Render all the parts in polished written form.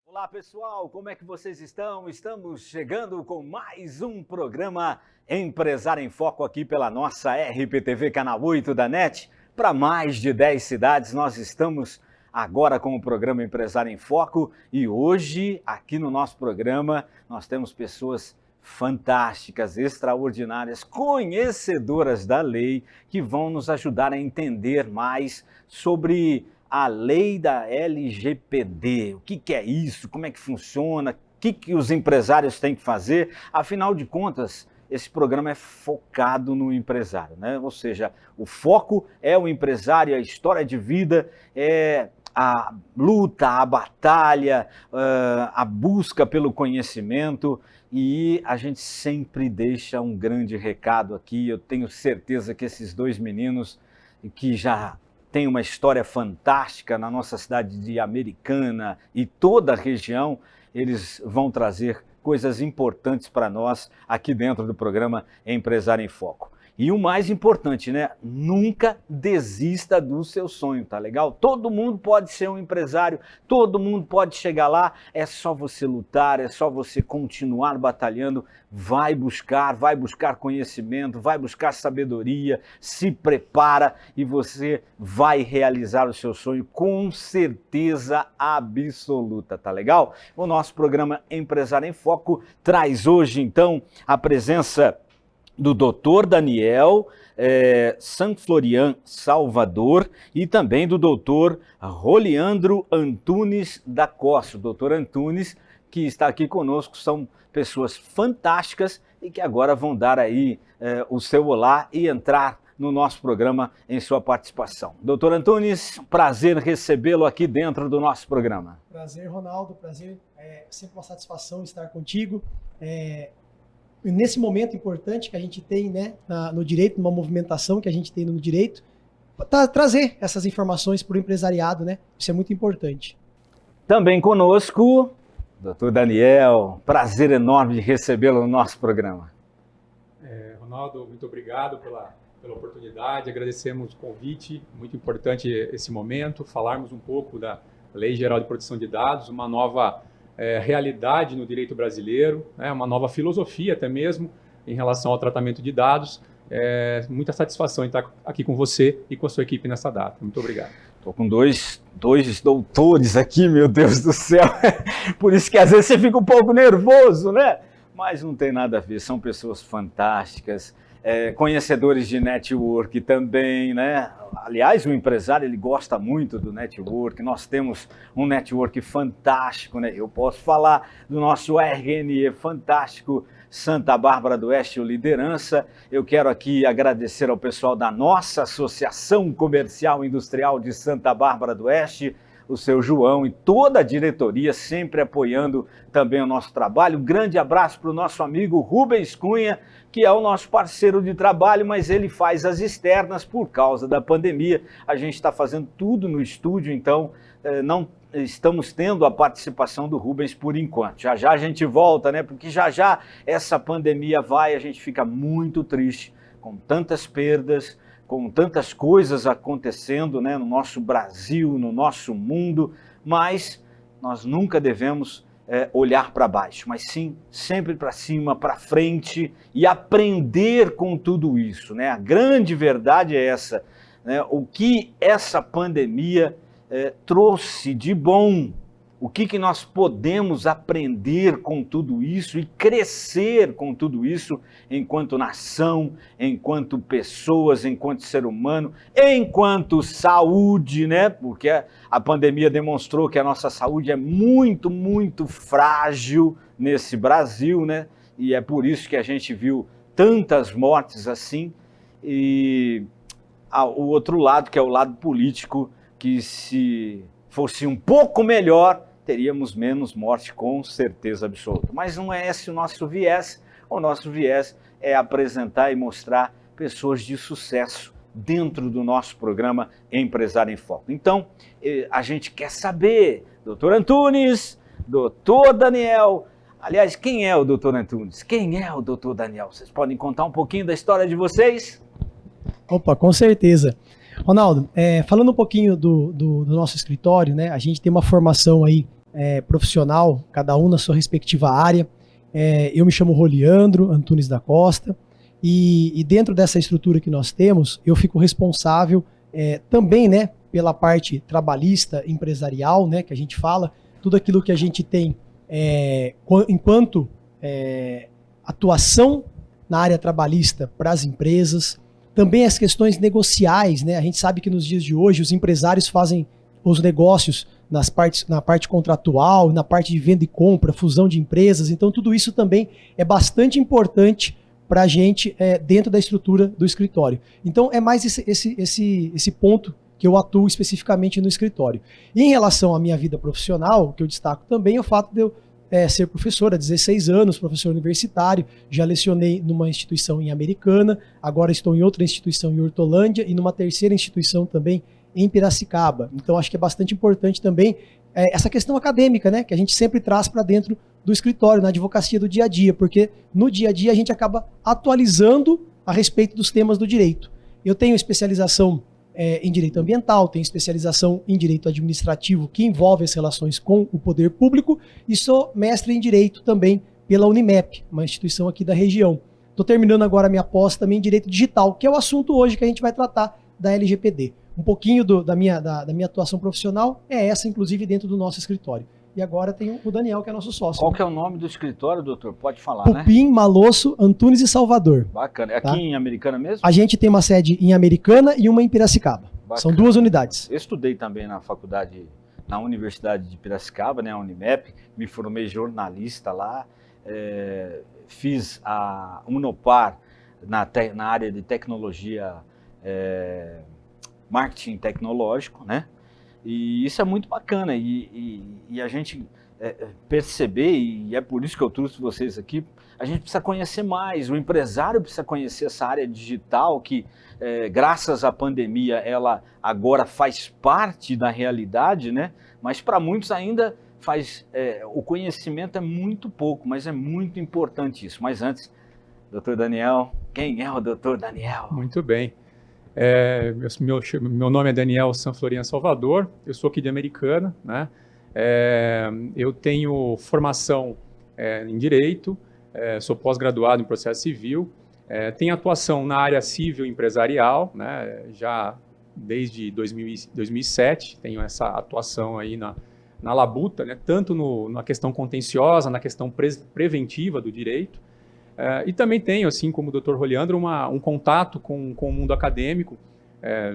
Olá pessoal, como é que vocês estão? Estamos chegando com mais um programa Empresário em Foco aqui pela nossa RPTV Canal 8 da NET. Para mais de 10 cidades, nós estamos agora com o programa Empresário em Foco e hoje, aqui no nosso programa, nós temos pessoas fantásticas, extraordinárias, conhecedoras da lei, que vão nos ajudar a entender mais sobre a lei da LGPD. O que é isso? Como é que funciona? O que os empresários têm que fazer? Afinal de contas, esse programa é focado no empresário, né? Ou seja, o foco é o empresário, a história de vida, é a luta, a batalha, a busca pelo conhecimento, e a gente sempre deixa um grande recado aqui. Eu tenho certeza que esses dois meninos que já têm uma história fantástica na nossa cidade de Americana e toda a região, eles vão trazer coisas importantes para nós aqui dentro do programa Empresário em Foco. E o mais importante, né? Nunca desista do seu sonho, tá legal? Todo mundo pode ser um empresário, todo mundo pode chegar lá, é só você lutar, é só você continuar batalhando, vai buscar conhecimento, vai buscar sabedoria, se prepara e você vai realizar o seu sonho com certeza absoluta, tá legal? O nosso programa Empresário em Foco traz hoje, então, a presença do Dr. Daniel Sanflorian Salvador e também do Dr. Roliandro Antunes da Costa. O Dr. Antunes, que está aqui conosco, são pessoas fantásticas e que agora vão dar aí o seu olá e entrar no nosso programa em sua participação. Dr. Antunes, prazer recebê-lo aqui dentro do nosso programa. Prazer, Ronaldo, prazer, sempre uma satisfação estar contigo. Nesse momento importante que a gente tem, né, no direito, numa movimentação que a gente tem no direito, trazer essas informações para o empresariado, né? Isso é muito importante. Também conosco, Dr. Daniel, prazer enorme de recebê-lo no nosso programa. Ronaldo, muito obrigado pela oportunidade, agradecemos o convite, muito importante esse momento, falarmos um pouco da Lei Geral de Proteção de Dados, uma nova realidade no direito brasileiro, né, uma nova filosofia até mesmo em relação ao tratamento de dados. Muita satisfação em estar aqui com você e com a sua equipe nessa data. Muito obrigado. Estou com dois doutores aqui, meu Deus do céu. Por isso que às vezes você fica um pouco nervoso, né? Mas não tem nada a ver, são pessoas fantásticas, conhecedores de network também, né? Aliás, o empresário, ele gosta muito do network. Nós temos um network fantástico, né? Eu posso falar do nosso RNE fantástico, Santa Bárbara do Oeste, o Liderança. Eu quero aqui agradecer ao pessoal da nossa Associação Comercial e Industrial de Santa Bárbara do Oeste, o seu João e toda a diretoria sempre apoiando também o nosso trabalho. Um grande abraço para o nosso amigo Rubens Cunha, que é o nosso parceiro de trabalho, mas ele faz as externas por causa da pandemia. A gente está fazendo tudo no estúdio, então não estamos tendo a participação do Rubens por enquanto. Já já a gente volta, né? Porque já já essa pandemia vai, a gente fica muito triste com tantas perdas, com tantas coisas acontecendo, né, no nosso Brasil, no nosso mundo, mas nós nunca devemos olhar para baixo, mas sim sempre para cima, para frente e aprender com tudo isso, né? A grande verdade é essa, né? O que essa pandemia trouxe de bom, o que nós podemos aprender com tudo isso e crescer com tudo isso enquanto nação, enquanto pessoas, enquanto ser humano, enquanto saúde, né? Porque a pandemia demonstrou que a nossa saúde é muito, muito frágil nesse Brasil, né? E é por isso que a gente viu tantas mortes assim. E o outro lado, que é o lado político, que se fosse um pouco melhor, teríamos menos morte, com certeza absoluta. Mas não é esse o nosso viés. O nosso viés é apresentar e mostrar pessoas de sucesso dentro do nosso programa Empresário em Foco. Então, a gente quer saber, doutor Antunes, doutor Daniel, aliás, quem é o doutor Antunes? Quem é o doutor Daniel? Vocês podem contar um pouquinho da história de vocês? Opa, com certeza. Ronaldo, falando um pouquinho do nosso escritório, né? A gente tem uma formação aí profissional, cada um na sua respectiva área. Eu me chamo Roliandro Antunes da Costa e dentro dessa estrutura que nós temos, eu fico responsável também, né, pela parte trabalhista, empresarial, né, que a gente fala, tudo aquilo que a gente tem enquanto atuação na área trabalhista para as empresas, também as questões negociais, né? A gente sabe que nos dias de hoje os empresários fazem os negócios na parte contratual, na parte de venda e compra, fusão de empresas, então tudo isso também é bastante importante para a gente dentro da estrutura do escritório. Então é mais esse ponto que eu atuo especificamente no escritório. E em relação à minha vida profissional, o que eu destaco também é o fato de eu ser professor há 16 anos, professor universitário, já lecionei numa instituição em Americana, agora estou em outra instituição em Hortolândia e numa terceira instituição também em Piracicaba. Então acho que é bastante importante também essa questão acadêmica, né, que a gente sempre traz para dentro do escritório, na advocacia do dia a dia, porque no dia a dia a gente acaba atualizando a respeito dos temas do direito. Eu tenho especialização em direito ambiental, tenho especialização em direito administrativo que envolve as relações com o poder público e sou mestre em direito também pela Unimep, uma instituição aqui da região. Estou terminando agora a minha pós também em direito digital, que é o assunto hoje que a gente vai tratar da LGPD. Um pouquinho da minha atuação profissional é essa, inclusive, dentro do nosso escritório. E agora tem o Daniel, que é nosso sócio. Qual que é o nome do escritório, doutor? Pode falar, Pupim, né? Malosso, Antunes e Salvador. Bacana. É aqui Tá? em Americana mesmo? A gente tem uma sede em Americana e uma em Piracicaba. Bacana. São 2 unidades. Eu estudei também na Universidade de Piracicaba, né, a Unimep, me formei jornalista lá, fiz a Unopar na área de tecnologia, marketing tecnológico, né? E isso é muito bacana e a gente perceber, e é por isso que eu trouxe vocês aqui, a gente precisa conhecer mais, o empresário precisa conhecer essa área digital que, graças à pandemia, ela agora faz parte da realidade, né? Mas para muitos ainda o conhecimento é muito pouco, mas é muito importante isso. Mas antes, doutor Daniel, quem é o doutor Daniel? Muito bem. Meu nome é Daniel Sanflorian Salvador, eu sou aqui de Americana, né? Eu tenho formação em Direito, sou pós-graduado em Processo Civil, tenho atuação na área civil empresarial, né? Já desde 2007, tenho essa atuação aí na labuta, né? Tanto na questão contenciosa, na questão preventiva do direito, e também tenho, assim como o Dr. Roliandro, um contato com o mundo acadêmico.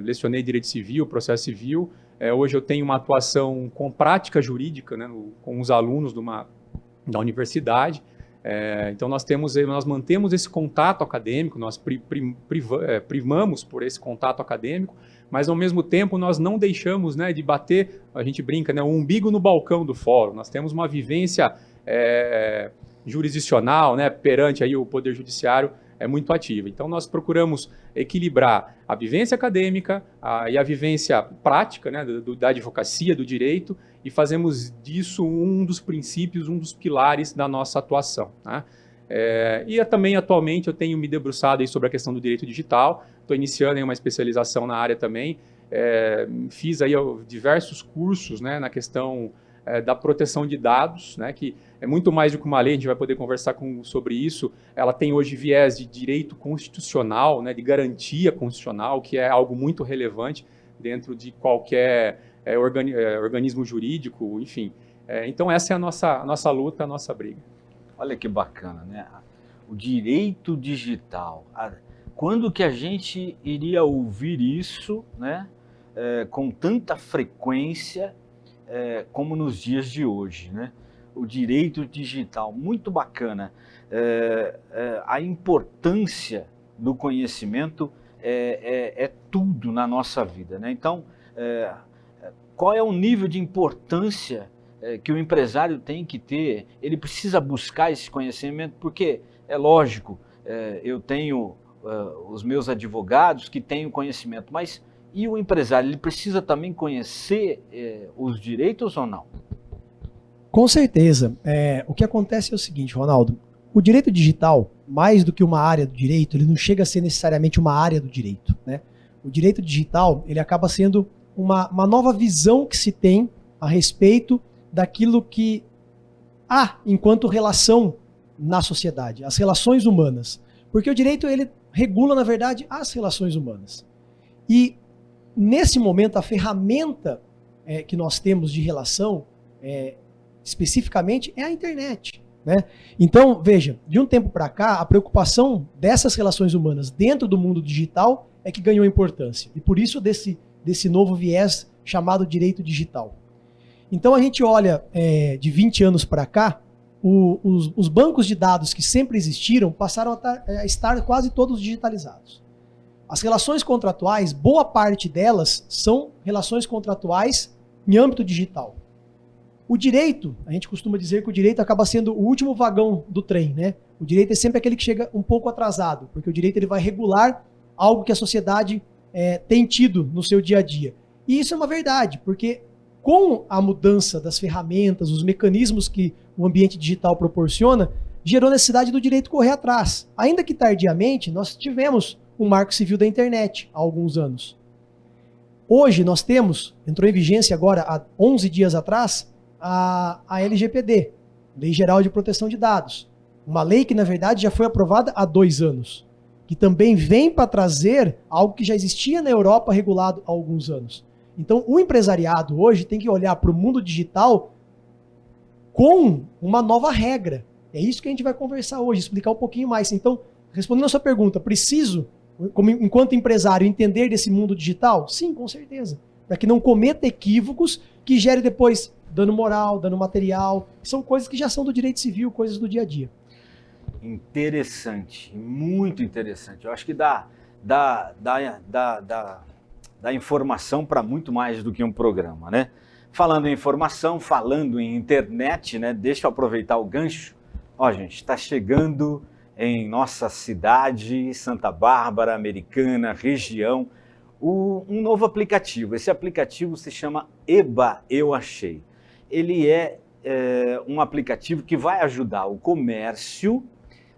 Lecionei Direito Civil, Processo Civil. Hoje eu tenho uma atuação com prática jurídica, né, com os alunos da universidade. Então nós mantemos esse contato acadêmico, nós primamos por esse contato acadêmico, mas ao mesmo tempo nós não deixamos, né, de bater, a gente brinca, né, o umbigo no balcão do fórum. Nós temos uma vivência jurisdicional, né, perante aí o Poder Judiciário muito ativa. Então nós procuramos equilibrar a vivência acadêmica e a vivência prática, né, da advocacia, do direito, e fazemos disso um dos princípios, um dos pilares da nossa atuação, né? E também atualmente eu tenho me debruçado aí sobre a questão do direito digital, estou iniciando aí uma especialização na área também, fiz aí diversos cursos, né, na questão da proteção de dados, né, que é muito mais do que uma lei, a gente vai poder conversar sobre isso. Ela tem hoje viés de direito constitucional, né, de garantia constitucional, que é algo muito relevante dentro de qualquer organismo jurídico, enfim. Então essa é a nossa luta, a nossa briga. Olha que bacana, né? O direito digital. Quando que a gente iria ouvir isso, né, com tanta frequência como nos dias de hoje, né? O direito digital, muito bacana. A importância do conhecimento é tudo na nossa vida, né? Então, qual é o nível de importância que o empresário tem que ter? Ele precisa buscar esse conhecimento, porque é lógico, eu tenho os meus advogados que têm o conhecimento, mas e o empresário, ele precisa também conhecer os direitos ou não? Com certeza. O que acontece é o seguinte, Ronaldo, O direito digital, mais do que uma área do direito, ele não chega a ser necessariamente uma área do direito, né? O direito digital, ele acaba sendo uma nova visão que se tem a respeito daquilo que há enquanto relação na sociedade, as relações humanas. Porque o direito, ele regula, na verdade, as relações humanas. E, nesse momento, a ferramenta que nós temos de relação, especificamente, é a internet, né? Então, veja, de um tempo para cá, a preocupação dessas relações humanas dentro do mundo digital é que ganhou importância. E por isso desse novo viés chamado direito digital. Então a gente olha de 20 anos para cá, os bancos de dados que sempre existiram passaram a estar quase todos digitalizados. As relações contratuais, boa parte delas são relações contratuais em âmbito digital. O direito, a gente costuma dizer que o direito acaba sendo o último vagão do trem, né? O direito é sempre aquele que chega um pouco atrasado, porque o direito ele vai regular algo que a sociedade tem tido no seu dia a dia. E isso é uma verdade, porque com a mudança das ferramentas, os mecanismos que o ambiente digital proporciona, gerou necessidade do direito correr atrás. Ainda que tardiamente, nós tivemos um marco civil da internet há alguns anos. Hoje nós temos, entrou em vigência agora há 11 dias atrás, a LGPD, Lei Geral de Proteção de Dados. Uma lei que, na verdade, já foi aprovada há 2 anos, que também vem para trazer algo que já existia na Europa regulado há alguns anos. Então, o empresariado hoje tem que olhar para o mundo digital com uma nova regra. É isso que a gente vai conversar hoje, explicar um pouquinho mais. Então, respondendo a sua pergunta, preciso, enquanto empresário, entender desse mundo digital? Sim, com certeza. Para que não cometa equívocos que gere depois dano moral, dano material. São coisas que já são do direito civil, coisas do dia a dia. Interessante, muito interessante. Eu acho que dá informação para muito mais do que um programa, né? Falando em informação, falando em internet, né? Deixa eu aproveitar o gancho. Ó, gente, está chegando em nossa cidade, Santa Bárbara, Americana, região, um novo aplicativo. Esse aplicativo se chama EBA Eu Achei. Ele é um aplicativo que vai ajudar o comércio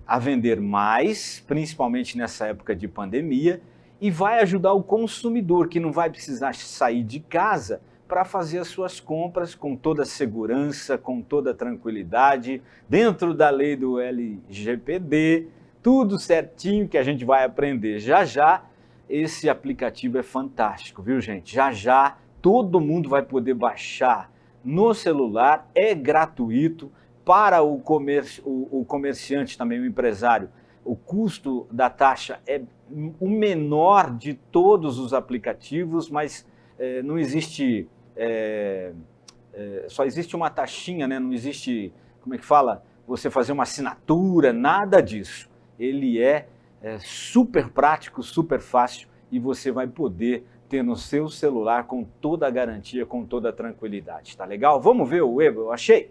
a vender mais, principalmente nessa época de pandemia, e vai ajudar o consumidor, que não vai precisar sair de casa para fazer as suas compras com toda a segurança, com toda a tranquilidade, dentro da lei do LGPD, tudo certinho que a gente vai aprender já já. Esse aplicativo é fantástico, viu, gente? Já já todo mundo vai poder baixar no celular, é gratuito para o comerciante também, o empresário. O custo da taxa é o menor de todos os aplicativos, mas não existe, só existe uma taxinha, né? Não existe, como é que fala? Você fazer uma assinatura, nada disso. Ele é super prático, super fácil e você vai poder ter no seu celular com toda a garantia, com toda a tranquilidade. Tá legal? Vamos ver o EBA Eu Achei?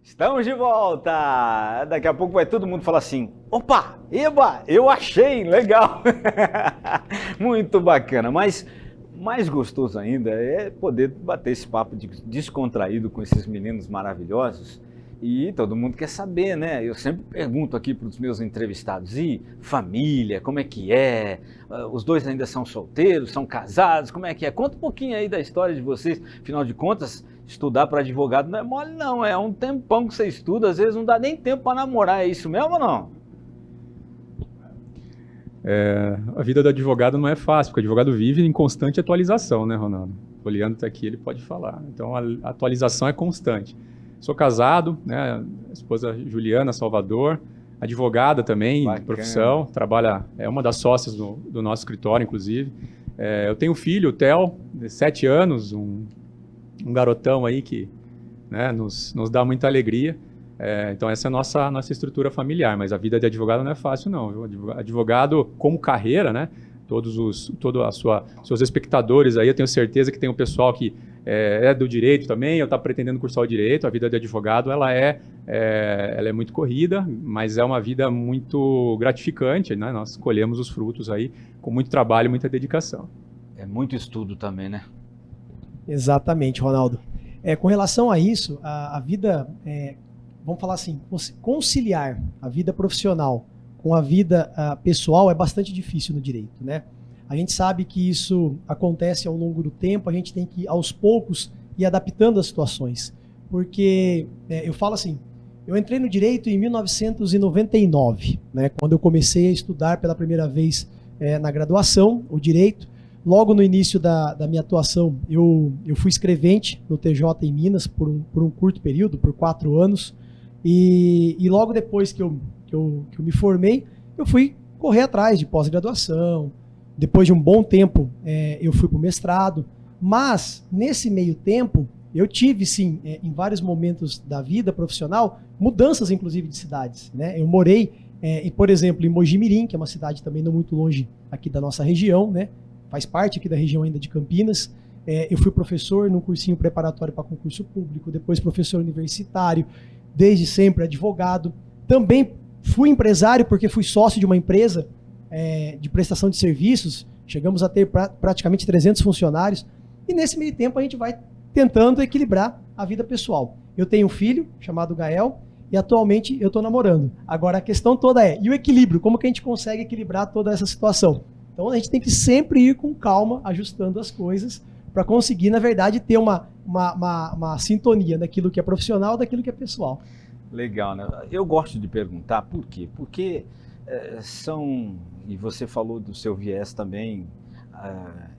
Estamos de volta! Daqui a pouco vai todo mundo falar assim, opa, eba, eu achei, legal! Muito bacana, mas mais gostoso ainda é poder bater esse papo descontraído com esses meninos maravilhosos. E todo mundo quer saber, né? Eu sempre pergunto aqui para os meus entrevistados, e família, como é que é? Os dois ainda são solteiros, são casados, como é que é? Conta um pouquinho aí da história de vocês, afinal de contas, estudar para advogado não é mole não, é um tempão que você estuda, às vezes não dá nem tempo para namorar, é isso mesmo ou não? A vida do advogado não é fácil, porque o advogado vive em constante atualização, né, Ronaldo? O Leandro está aqui, ele pode falar. Então, a atualização é constante. Sou casado, né, a esposa Juliana Salvador, advogada também, de profissão, trabalha, é uma das sócias do nosso escritório, inclusive. Eu tenho um filho, o Theo, de 7 anos, um um garotão aí que, né, nos dá muita alegria. Então essa é a nossa estrutura familiar, mas a vida de advogado não é fácil não, viu? Advogado como carreira, né? Seus espectadores aí, eu tenho certeza que tem um pessoal que é do direito também, ou está pretendendo cursar o direito. A vida de advogado ela é muito corrida, mas é uma vida muito gratificante, né? Nós colhemos os frutos aí com muito trabalho e muita dedicação. É muito estudo também, né? Exatamente, Ronaldo. Com relação a isso, a vida, vamos falar assim, conciliar a vida profissional com a vida pessoal é bastante difícil no direito, né? A gente sabe que isso acontece ao longo do tempo, a gente tem que, aos poucos, ir adaptando as situações. Porque, eu falo assim, eu entrei no direito em 1999, né, quando eu comecei a estudar pela primeira vez na graduação, o direito. Logo no início da minha atuação, eu fui escrevente no TJ em Minas por um curto período, por 4 anos. E logo depois que eu me formei, eu fui correr atrás de pós-graduação. Depois de um bom tempo, eu fui para o mestrado. Mas, nesse meio tempo, eu tive, sim, em vários momentos da vida profissional, mudanças, inclusive, de cidades, né? Eu morei, por exemplo, em Mojimirim, que é uma cidade também não muito longe aqui da nossa região, né? Faz parte aqui da região ainda de Campinas. Eu fui professor num cursinho preparatório para concurso público, depois professor universitário, desde sempre advogado. Também fui empresário porque fui sócio de uma empresa de prestação de serviços. Chegamos a ter praticamente 300 funcionários. E nesse meio tempo a gente vai tentando equilibrar a vida pessoal. Eu tenho um filho chamado Gael e atualmente eu estou namorando. Agora a questão toda e o equilíbrio? Como que a gente consegue equilibrar toda essa situação? Então a gente tem que sempre ir com calma, ajustando as coisas, para conseguir, na verdade, ter uma sintonia daquilo que é profissional e daquilo que é pessoal. Legal, né? Eu gosto de perguntar por quê? Porque e você falou do seu viés também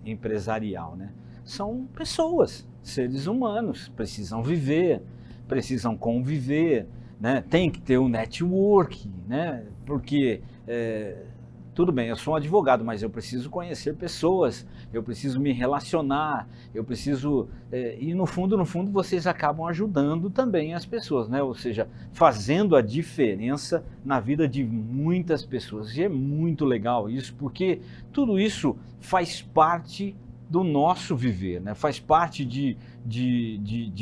empresarial, né? São pessoas, seres humanos, precisam viver, precisam conviver, né? Tem que ter um network, né? Porque tudo bem, eu sou um advogado, mas eu preciso conhecer pessoas, eu preciso me relacionar, eu preciso... e no fundo, vocês acabam ajudando também as pessoas, né? Ou seja, fazendo a diferença na vida de muitas pessoas. E é muito legal isso, porque tudo isso faz parte do nosso viver, né? Faz parte de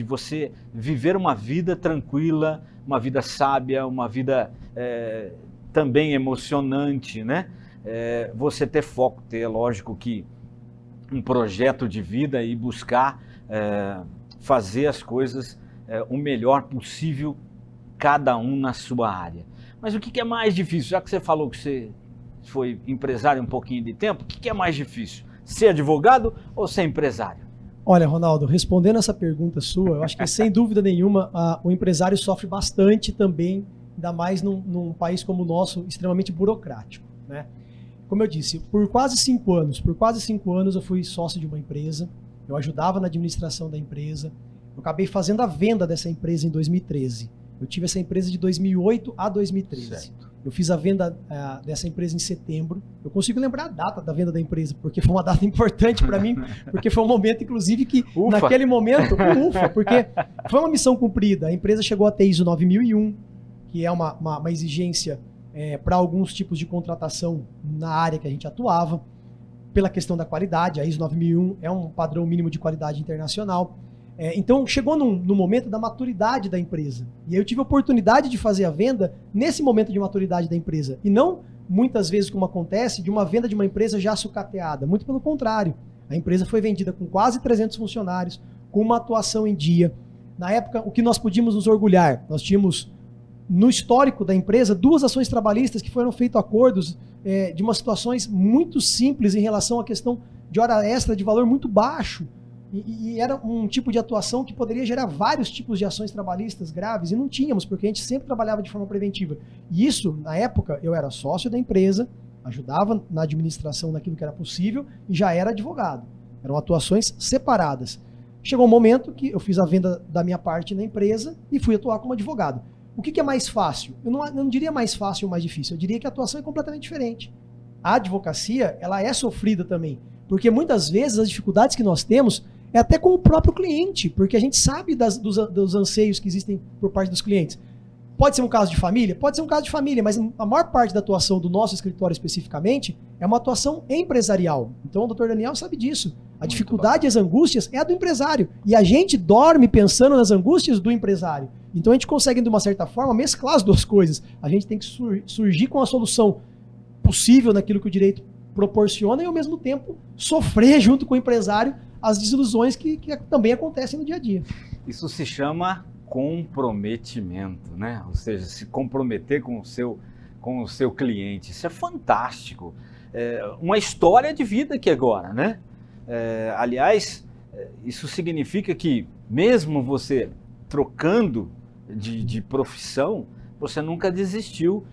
você viver uma vida tranquila, uma vida sábia, uma vida também emocionante, né? Você ter foco, ter, lógico que, um projeto de vida e buscar fazer as coisas o melhor possível, cada um na sua área. Mas o que é mais difícil? Já que você falou que você foi empresário um pouquinho de tempo, o que é mais difícil? Ser advogado ou ser empresário? Olha, Ronaldo, respondendo essa pergunta sua, eu acho que sem dúvida nenhuma o empresário sofre bastante também, ainda mais num país como o nosso, extremamente burocrático, né? Como eu disse, por quase 5 anos eu fui sócio de uma empresa, eu ajudava na administração da empresa, eu acabei fazendo a venda dessa empresa em 2013. Eu tive essa empresa de 2008 a 2013. Certo. Eu fiz a venda dessa empresa em setembro. Eu consigo lembrar a data da venda da empresa, porque foi uma data importante para mim, porque foi um momento, inclusive, que naquele momento, porque foi uma missão cumprida. A empresa chegou a ter ISO 9001, que é uma exigência para alguns tipos de contratação na área que a gente atuava, pela questão da qualidade. A ISO 9001 é um padrão mínimo de qualidade internacional. Então, chegou no momento da maturidade da empresa. E aí eu tive a oportunidade de fazer a venda nesse momento de maturidade da empresa. E não, muitas vezes, como acontece, de uma venda de uma empresa já sucateada. Muito pelo contrário. A empresa foi vendida com quase 300 funcionários, com uma atuação em dia. Na época, o que nós podíamos nos orgulhar? Nós tínhamos, no histórico da empresa, 2 ações trabalhistas que foram feitos acordos de umas situações muito simples em relação à questão de hora extra de valor muito baixo. E era um tipo de atuação que poderia gerar vários tipos de ações trabalhistas graves, e não tínhamos, porque a gente sempre trabalhava de forma preventiva. E isso, na época, eu era sócio da empresa, ajudava na administração naquilo que era possível e já era advogado. Eram atuações separadas. Chegou um momento que eu fiz a venda da minha parte na empresa e fui atuar como advogado. O que é mais fácil? Eu não diria mais fácil ou mais difícil, eu diria que a atuação é completamente diferente. A advocacia, ela é sofrida também, porque muitas vezes as dificuldades que nós temos é até com o próprio cliente, porque a gente sabe dos anseios que existem por parte dos clientes. Pode ser um caso de família? Pode ser um caso de família, mas a maior parte da atuação do nosso escritório especificamente é uma atuação empresarial. Então o Dr. Daniel sabe disso. A dificuldade e as angústias é a do empresário. E a gente dorme pensando nas angústias do empresário. Então a gente consegue, de uma certa forma, mesclar as duas coisas. A gente tem que surgir com a solução possível naquilo que o direito proporciona e, ao mesmo tempo, sofrer junto com o empresário as desilusões que também acontecem no dia a dia. Isso se chama comprometimento, né? Ou seja, se comprometer com o seu cliente. Isso é fantástico. Uma história de vida aqui agora, né? Aliás, isso significa que mesmo você trocando de profissão, você nunca desistiu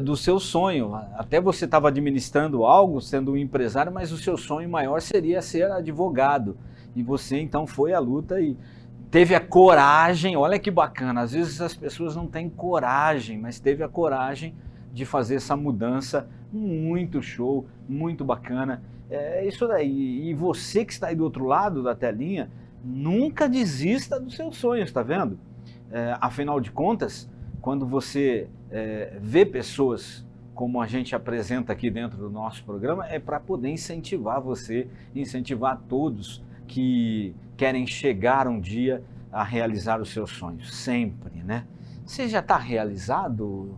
do seu sonho. Até você estava administrando algo, sendo um empresário, mas o seu sonho maior seria ser advogado. E você então foi à luta e teve a coragem, olha que bacana, às vezes as pessoas não têm coragem, mas teve a coragem de fazer essa mudança, muito show, muito bacana. É isso daí, e você que está aí do outro lado da telinha, nunca desista dos seus sonhos, tá vendo? Afinal de contas, quando você vê pessoas como a gente apresenta aqui dentro do nosso programa, é para poder incentivar você, incentivar todos que querem chegar um dia a realizar os seus sonhos, sempre, né? Você já está realizado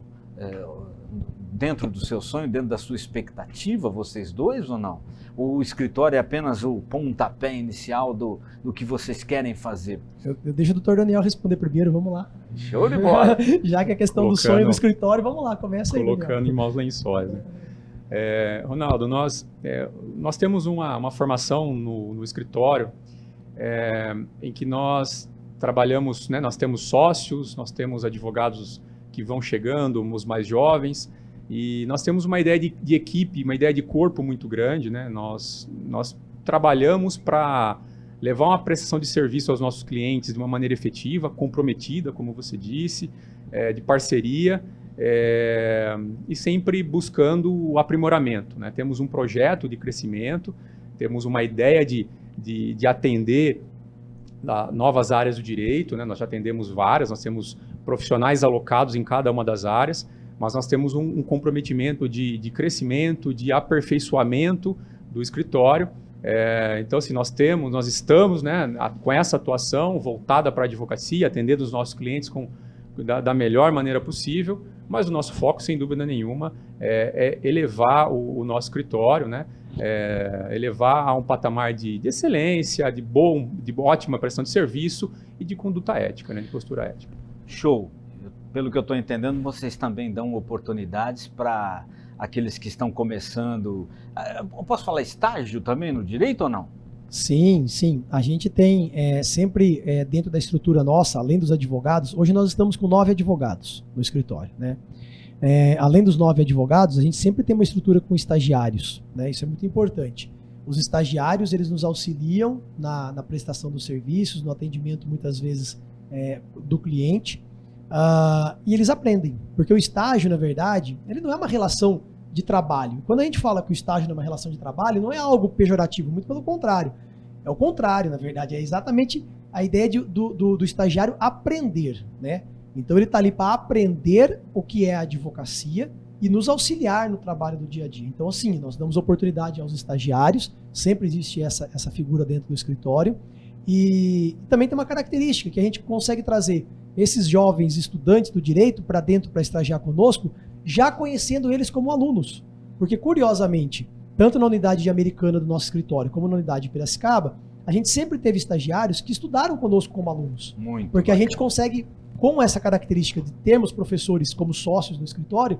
dentro do seu sonho, dentro da sua expectativa, vocês dois ou não? O escritório é apenas o pontapé inicial do que vocês querem fazer? Eu deixo o Dr. Daniel responder primeiro, vamos lá. Show de bola! Já que a questão do sonho do escritório, vamos lá, começa aí, colocando Daniel. em maus lençóis, né? Ronaldo, nós temos uma formação no escritório em que nós trabalhamos, né, nós temos sócios, nós temos advogados que vão chegando, os mais jovens, e nós temos uma ideia de equipe, uma ideia de corpo muito grande, né? Nós trabalhamos para levar uma prestação de serviço aos nossos clientes de uma maneira efetiva, comprometida, como você disse, de parceria, e sempre buscando o aprimoramento, né? Temos um projeto de crescimento, temos uma ideia de atender novas áreas do direito, né? Nós já atendemos várias, nós temos profissionais alocados em cada uma das áreas, mas nós temos um comprometimento de crescimento, de aperfeiçoamento do escritório. Então, assim, nós estamos, né, com essa atuação voltada para a advocacia, atendendo os nossos clientes da melhor maneira possível, mas o nosso foco, sem dúvida nenhuma, é elevar o nosso escritório, né, elevar a um patamar de excelência, de ótima prestação de serviço e de conduta ética, né, de postura ética. Show! Pelo que eu estou entendendo, vocês também dão oportunidades para aqueles que estão começando. Eu posso falar estágio também no direito ou não? Sim, sim. A gente tem sempre dentro da estrutura nossa, além dos advogados, hoje nós estamos com 9 advogados no escritório, né? Além dos 9 advogados, a gente sempre tem uma estrutura com estagiários, né? Isso é muito importante. Os estagiários, eles nos auxiliam na prestação dos serviços, no atendimento, muitas vezes, do cliente. E eles aprendem, porque o estágio, na verdade, ele não é uma relação de trabalho. Quando a gente fala que o estágio não é uma relação de trabalho, não é algo pejorativo, muito pelo contrário. É o contrário, na verdade, é exatamente a ideia do estagiário aprender, né? Então ele está ali para aprender o que é a advocacia e nos auxiliar no trabalho do dia a dia. Então, assim, nós damos oportunidade aos estagiários, sempre existe essa figura dentro do escritório, e também tem uma característica que a gente consegue trazer esses jovens estudantes do direito para dentro para estagiar conosco, já conhecendo eles como alunos. Porque, curiosamente, tanto na unidade de Americana do nosso escritório, como na unidade de Piracicaba, a gente sempre teve estagiários que estudaram conosco como alunos. Muito porque bacana. A gente consegue, com essa característica de termos professores como sócios no escritório,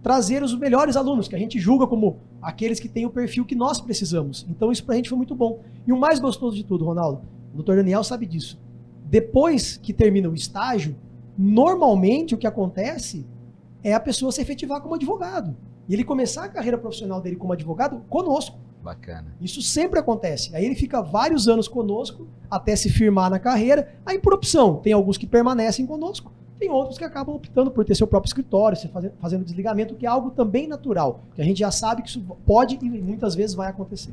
trazer os melhores alunos, que a gente julga como aqueles que têm o perfil que nós precisamos. Então isso pra gente foi muito bom. E o mais gostoso de tudo, Ronaldo, o Dr. Daniel sabe disso. Depois que termina o estágio, normalmente o que acontece é a pessoa se efetivar como advogado. E ele começar a carreira profissional dele como advogado conosco. Bacana. Isso sempre acontece. Aí ele fica vários anos conosco até se firmar na carreira. Aí por opção, tem alguns que permanecem conosco, tem outros que acabam optando por ter seu próprio escritório, fazendo desligamento, que é algo também natural, que a gente já sabe que isso pode e muitas vezes vai acontecer.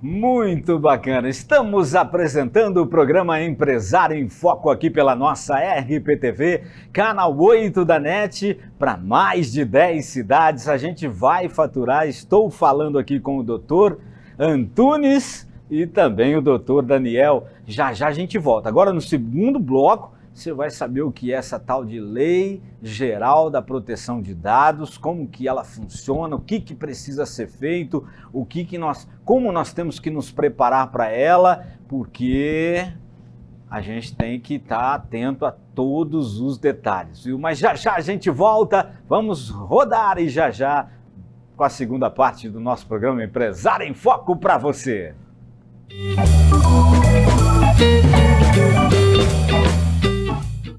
Muito bacana. Estamos apresentando o programa Empresário em Foco aqui pela nossa RPTV, canal 8 da NET, para mais de 10 cidades. A gente vai faturar. Estou falando aqui com o doutor Antunes e também o doutor Daniel. Já já a gente volta. Agora no segundo bloco, você vai saber o que é essa tal de Lei Geral da Proteção de Dados, como que ela funciona, o que precisa ser feito, como nós temos que nos preparar para ela, porque a gente tem que estar atento a todos os detalhes, viu? Mas já já a gente volta, vamos rodar e já já com a segunda parte do nosso programa Empresário em Foco para você.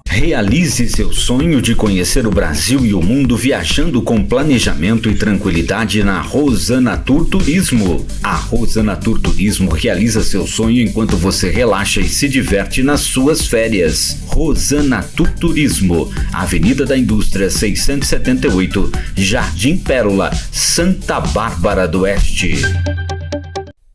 Realize seu sonho de conhecer o Brasil e o mundo viajando com planejamento e tranquilidade na Rosana Tour Turismo. A Rosana Tour Turismo realiza seu sonho enquanto você relaxa e se diverte nas suas férias. Rosana Tour Turismo, Avenida da Indústria 678, Jardim Pérola, Santa Bárbara do Oeste.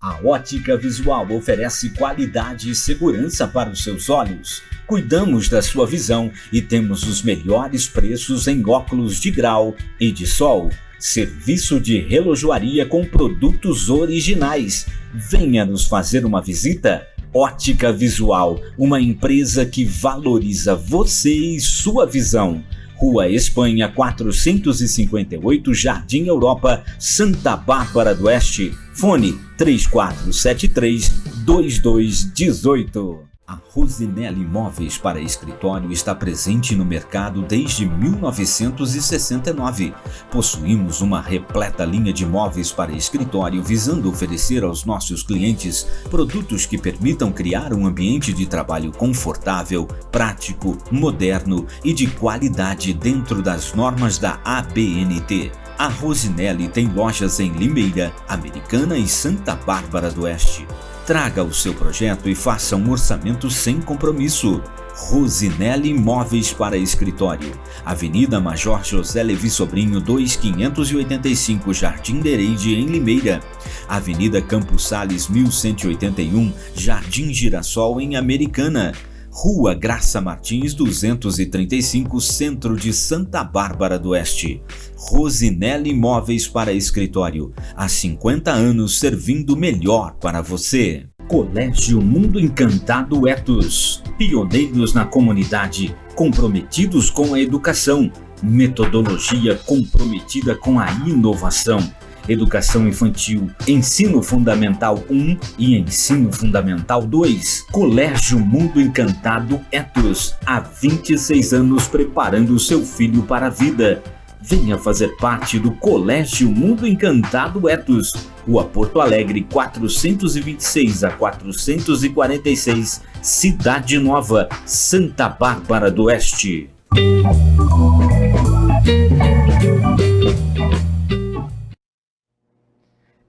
A Ótica Visual oferece qualidade e segurança para os seus olhos. Cuidamos da sua visão e temos os melhores preços em óculos de grau e de sol. Serviço de relojoaria com produtos originais. Venha nos fazer uma visita. Ótica Visual, uma empresa que valoriza você e sua visão. Rua Espanha 458, Jardim Europa, Santa Bárbara do Oeste. Fone 3473-2218. A Rosinelli Móveis para Escritório está presente no mercado desde 1969. Possuímos uma repleta linha de móveis para escritório visando oferecer aos nossos clientes produtos que permitam criar um ambiente de trabalho confortável, prático, moderno e de qualidade dentro das normas da ABNT. A Rosinelli tem lojas em Limeira, Americana e Santa Bárbara do Oeste. Traga o seu projeto e faça um orçamento sem compromisso. Rosinelli Móveis para Escritório. Avenida Major José Levi Sobrinho 2585, Jardim Dereide, em Limeira. Avenida Campos Sales 1181, Jardim Girassol, em Americana. Rua Graça Martins 235, Centro de Santa Bárbara do Oeste. Rosinelli Móveis para Escritório. Há 50 anos servindo melhor para você. Colégio Mundo Encantado Etos. Pioneiros na comunidade, comprometidos com a educação. Metodologia comprometida com a inovação. Educação Infantil, Ensino Fundamental 1 e Ensino Fundamental 2. Colégio Mundo Encantado Etos. Há 26 anos preparando seu filho para a vida. Venha fazer parte do Colégio Mundo Encantado Etos. Rua Porto Alegre, 426 a 446, Cidade Nova, Santa Bárbara do Oeste.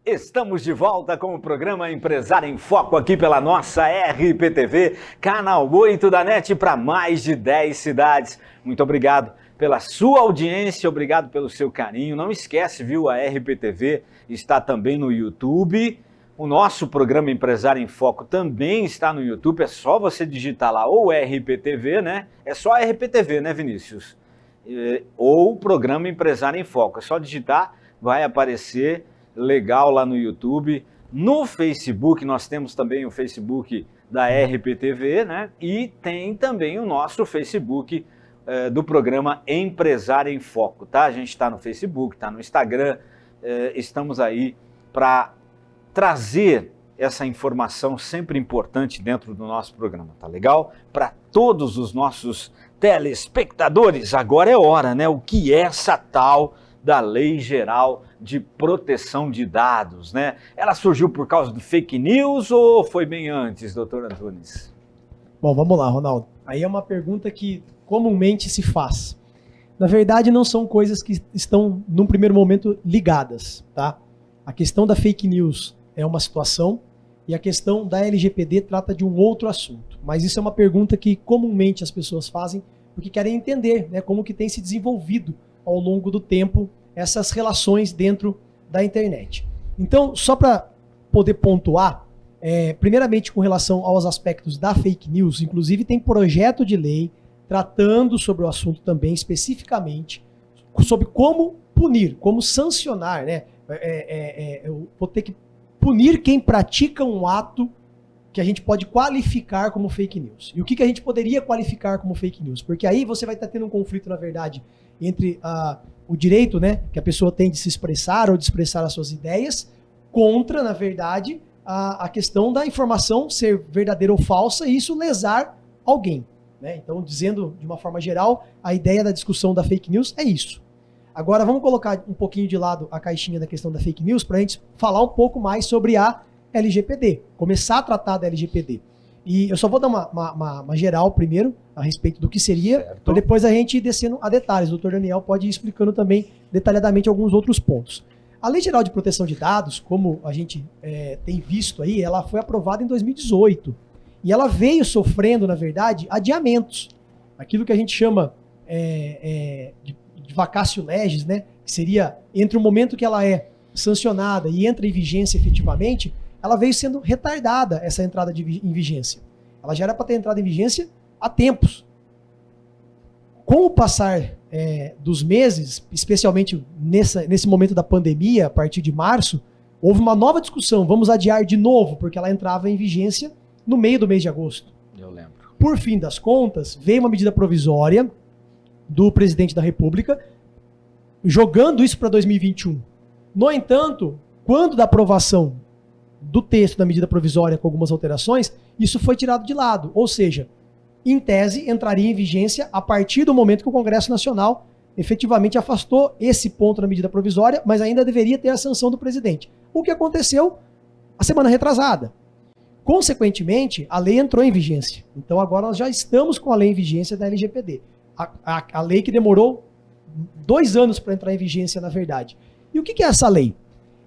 Estamos de volta com o programa Empresário em Foco aqui pela nossa RPTV, canal 8 da NET para mais de 10 cidades. Muito obrigado pela sua audiência, obrigado pelo seu carinho. Não esquece, viu, a RPTV está também no YouTube. O nosso programa Empresário em Foco também está no YouTube. É só você digitar lá ou RPTV, né? É só RPTV, né, Vinícius? Ou Programa Empresário em Foco. É só digitar, vai aparecer legal lá no YouTube. No Facebook, nós temos também o Facebook da RPTV, né? E tem também o nosso Facebook do programa Empresário em Foco, tá? A gente está no Facebook, está no Instagram, estamos aí para trazer essa informação sempre importante dentro do nosso programa, tá legal? Para todos os nossos telespectadores, agora é hora, né? O que é essa tal da Lei Geral de Proteção de Dados, né? Ela surgiu por causa do fake news ou foi bem antes, doutor Antunes? Bom, vamos lá, Ronaldo. Aí é uma pergunta que comumente se faz. Na verdade, não são coisas que estão, num primeiro momento, ligadas, tá? A questão da fake news é uma situação e a questão da LGPD trata de um outro assunto. Mas isso é uma pergunta que comumente as pessoas fazem porque querem entender, né, como que tem se desenvolvido ao longo do tempo essas relações dentro da internet. Então, só para poder pontuar, primeiramente com relação aos aspectos da fake news, inclusive tem projeto de lei tratando sobre o assunto também especificamente, sobre como punir, como sancionar, né? Eu vou ter que punir quem pratica um ato que a gente pode qualificar como fake news. E o que a gente poderia qualificar como fake news? Porque aí você vai estar tendo um conflito, na verdade, entre o direito, né, que a pessoa tem de se expressar ou de expressar as suas ideias, contra, na verdade, a questão da informação ser verdadeira ou falsa e isso lesar alguém. Né? Então, dizendo de uma forma geral, a ideia da discussão da fake news é isso. Agora, vamos colocar um pouquinho de lado a caixinha da questão da fake news para a gente falar um pouco mais sobre a LGPD, começar a tratar da LGPD. E eu só vou dar uma geral primeiro a respeito do que seria, para depois a gente ir descendo a detalhes. O doutor Daniel pode ir explicando também detalhadamente alguns outros pontos. A Lei Geral de Proteção de Dados, como a gente tem visto aí, ela foi aprovada em 2018 e ela veio sofrendo, na verdade, adiamentos. Aquilo que a gente chama de vacatio legis, né, que seria entre o momento que ela é sancionada e entra em vigência efetivamente, ela veio sendo retardada, essa entrada em vigência. Ela já era para ter entrado em vigência há tempos. Com o passar dos meses, especialmente nesse momento da pandemia, a partir de março, houve uma nova discussão, vamos adiar de novo, porque ela entrava em vigência no meio do mês de agosto. Eu lembro. Por fim das contas, veio uma medida provisória do presidente da República, jogando isso para 2021. No entanto, quando da aprovação do texto da medida provisória com algumas alterações, isso foi tirado de lado. Ou seja, em tese, entraria em vigência a partir do momento que o Congresso Nacional efetivamente afastou esse ponto da medida provisória, mas ainda deveria ter a sanção do presidente. O que aconteceu a semana retrasada. Consequentemente, a lei entrou em vigência. Então agora nós já estamos com a lei em vigência da LGPD. A lei que demorou 2 anos para entrar em vigência, na verdade. E o que é essa lei?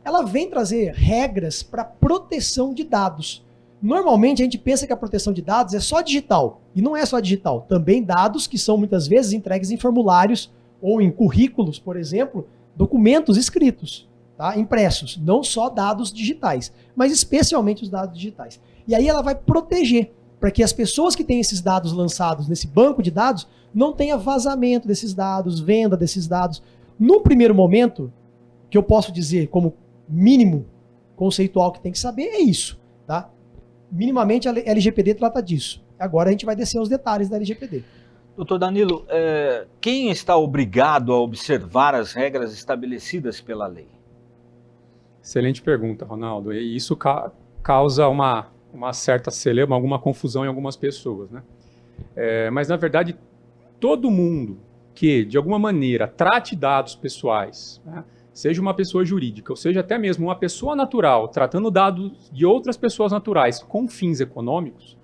Ela vem trazer regras para proteção de dados. Normalmente a gente pensa que a proteção de dados é só digital. E não é só digital. Também dados que são muitas vezes entregues em formulários ou em currículos, por exemplo, documentos escritos, tá? Impressos. Não só dados digitais, mas especialmente os dados digitais. E aí ela vai proteger para que as pessoas que têm esses dados lançados nesse banco de dados não tenha vazamento desses dados, venda desses dados. No primeiro momento, que eu posso dizer como mínimo conceitual que tem que saber é isso, tá? Minimamente a LGPD trata disso. Agora a gente vai descer os detalhes da LGPD. Doutor Danilo, quem está obrigado a observar as regras estabelecidas pela lei? Excelente pergunta, Ronaldo. E isso causa uma certa celeuma, alguma confusão em algumas pessoas, né? Mas, na verdade, todo mundo que, de alguma maneira, trate dados pessoais, né, seja uma pessoa jurídica, ou seja até mesmo uma pessoa natural, tratando dados de outras pessoas naturais com fins econômicos,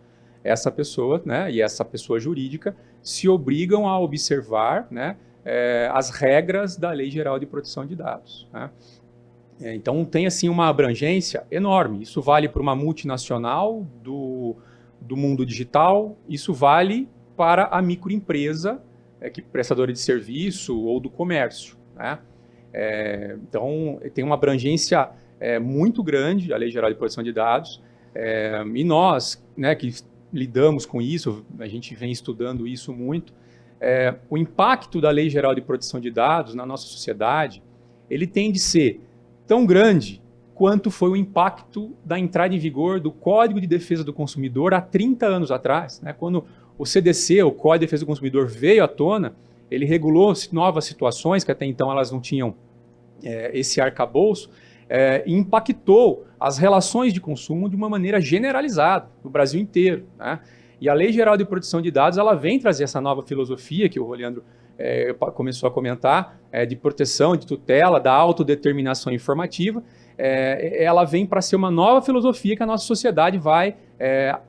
essa pessoa, né, e essa pessoa jurídica se obrigam a observar, né, as regras da Lei Geral de Proteção de Dados, né? Então tem assim uma abrangência enorme. Isso vale para uma multinacional do mundo digital, isso vale para a microempresa, que prestadora de serviço ou do comércio, né? Então tem uma abrangência muito grande a Lei Geral de Proteção de Dados, e nós, né, que lidamos com isso, a gente vem estudando isso muito, o impacto da Lei Geral de Proteção de Dados na nossa sociedade, ele tem de ser tão grande quanto foi o impacto da entrada em vigor do Código de Defesa do Consumidor há 30 anos atrás, né? Quando o CDC, o Código de Defesa do Consumidor, veio à tona, ele regulou novas situações que até então elas não tinham esse arcabouço, e impactou as relações de consumo de uma maneira generalizada no Brasil inteiro, né? E a Lei Geral de Proteção de Dados ela vem trazer essa nova filosofia que o Roliandro começou a comentar, de proteção, de tutela, da autodeterminação informativa. Ela vem para ser uma nova filosofia que a nossa sociedade vai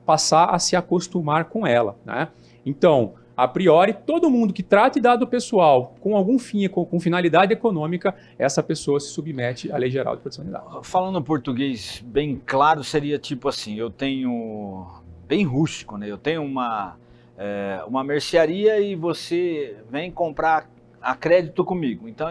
passar a se acostumar com ela, né? Então, a priori, todo mundo que trate dado pessoal com algum fim, com finalidade econômica, essa pessoa se submete à Lei Geral de Proteção de Dados. Falando português bem claro, seria tipo assim, eu tenho, bem rústico, né? Eu tenho uma mercearia e você vem comprar a crédito comigo. Então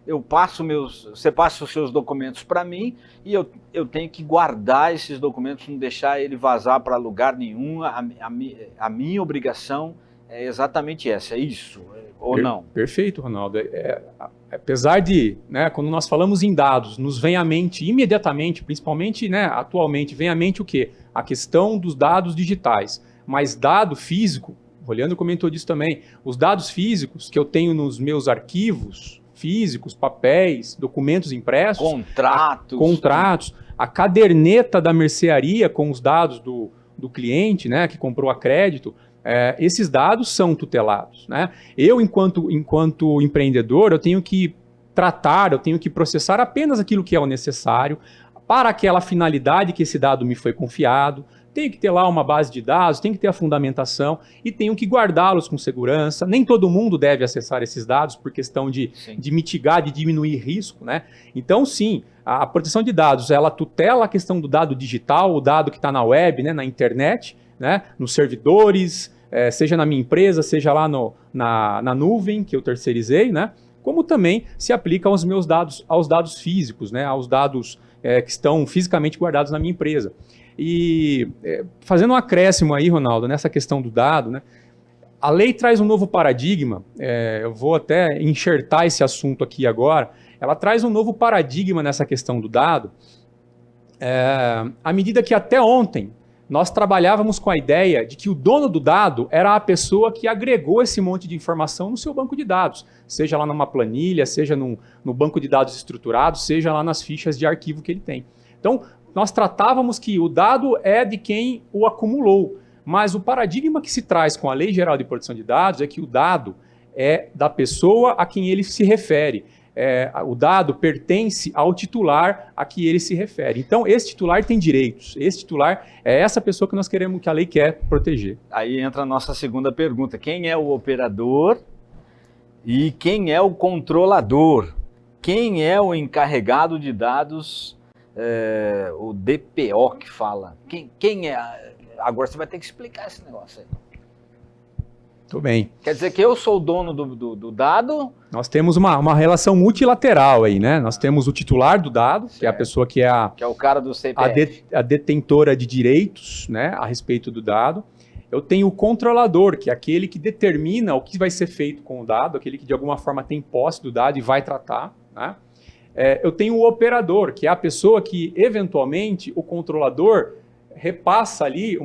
eu passo você passa os seus documentos para mim e eu tenho que guardar esses documentos, não deixar ele vazar para lugar nenhum. A minha obrigação é exatamente essa, é isso, ou não? Perfeito, Ronaldo. Apesar de, né, quando nós falamos em dados, nos vem à mente imediatamente, principalmente, né, atualmente, vem à mente o quê? A questão dos dados digitais. Mas dado físico, o Roliano comentou disso também, os dados físicos que eu tenho nos meus arquivos físicos, papéis, documentos impressos, contratos, a caderneta da mercearia com os dados do cliente, né, que comprou a crédito, esses dados são tutelados, né? Eu, enquanto empreendedor, eu tenho que tratar, eu tenho que processar apenas aquilo que é o necessário para aquela finalidade que esse dado me foi confiado. Tenho que ter lá uma base de dados, tenho que ter a fundamentação e tenho que guardá-los com segurança. Nem todo mundo deve acessar esses dados por questão de mitigar, de diminuir risco, né? Então, sim, a proteção de dados, ela tutela a questão do dado digital, o dado que está na web, né, na internet, né, nos servidores, seja na minha empresa, seja lá na nuvem que eu terceirizei, né, como também se aplica aos meus dados, aos dados físicos, né, aos dados que estão fisicamente guardados na minha empresa. E fazendo um acréscimo aí, Ronaldo, nessa questão do dado, né, a lei traz um novo paradigma, eu vou até enxertar esse assunto aqui agora, ela traz um novo paradigma nessa questão do dado, à medida que até ontem nós trabalhávamos com a ideia de que o dono do dado era a pessoa que agregou esse monte de informação no seu banco de dados, seja lá numa planilha, seja no banco de dados estruturado, seja lá nas fichas de arquivo que ele tem. Então, nós tratávamos que o dado é de quem o acumulou, mas o paradigma que se traz com a Lei Geral de Proteção de Dados é que o dado é da pessoa a quem ele se refere. O dado pertence ao titular a que ele se refere. Então, esse titular tem direitos. Esse titular é essa pessoa que nós queremos, que a lei quer proteger. Aí entra a nossa segunda pergunta. Quem é o operador e quem é o controlador? Quem é o encarregado de dados, o DPO que fala? Quem é? Agora você vai ter que explicar esse negócio aí. Muito bem. Quer dizer que eu sou o dono do dado? Nós temos uma relação multilateral aí, né? Nós temos o titular do dado, certo, que é a pessoa que é que é o cara do CPF. A detentora de direitos, né, a respeito do dado. Eu tenho o controlador, que é aquele que determina o que vai ser feito com o dado, aquele que de alguma forma tem posse do dado e vai tratar, né? Eu tenho o operador, que é a pessoa que, eventualmente, o controlador repassa ali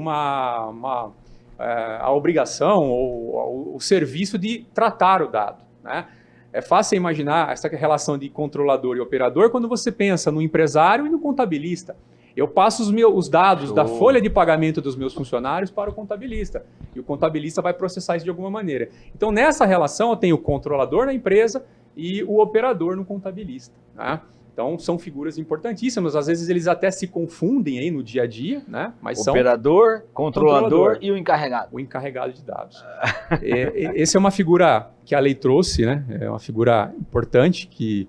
a obrigação ou o serviço de tratar o dado, né? É fácil imaginar essa relação de controlador e operador quando você pensa no empresário e no contabilista. Eu passo os dados da folha de pagamento dos meus funcionários para o contabilista, e o contabilista vai processar isso de alguma maneira. Então, nessa relação, eu tenho o controlador na empresa e o operador no contabilista, né? Então, são figuras importantíssimas. Às vezes, eles até se confundem aí no dia a dia, né? Mas operador, controlador e o encarregado. O encarregado de dados. Essa é uma figura que a lei trouxe, né? É uma figura importante que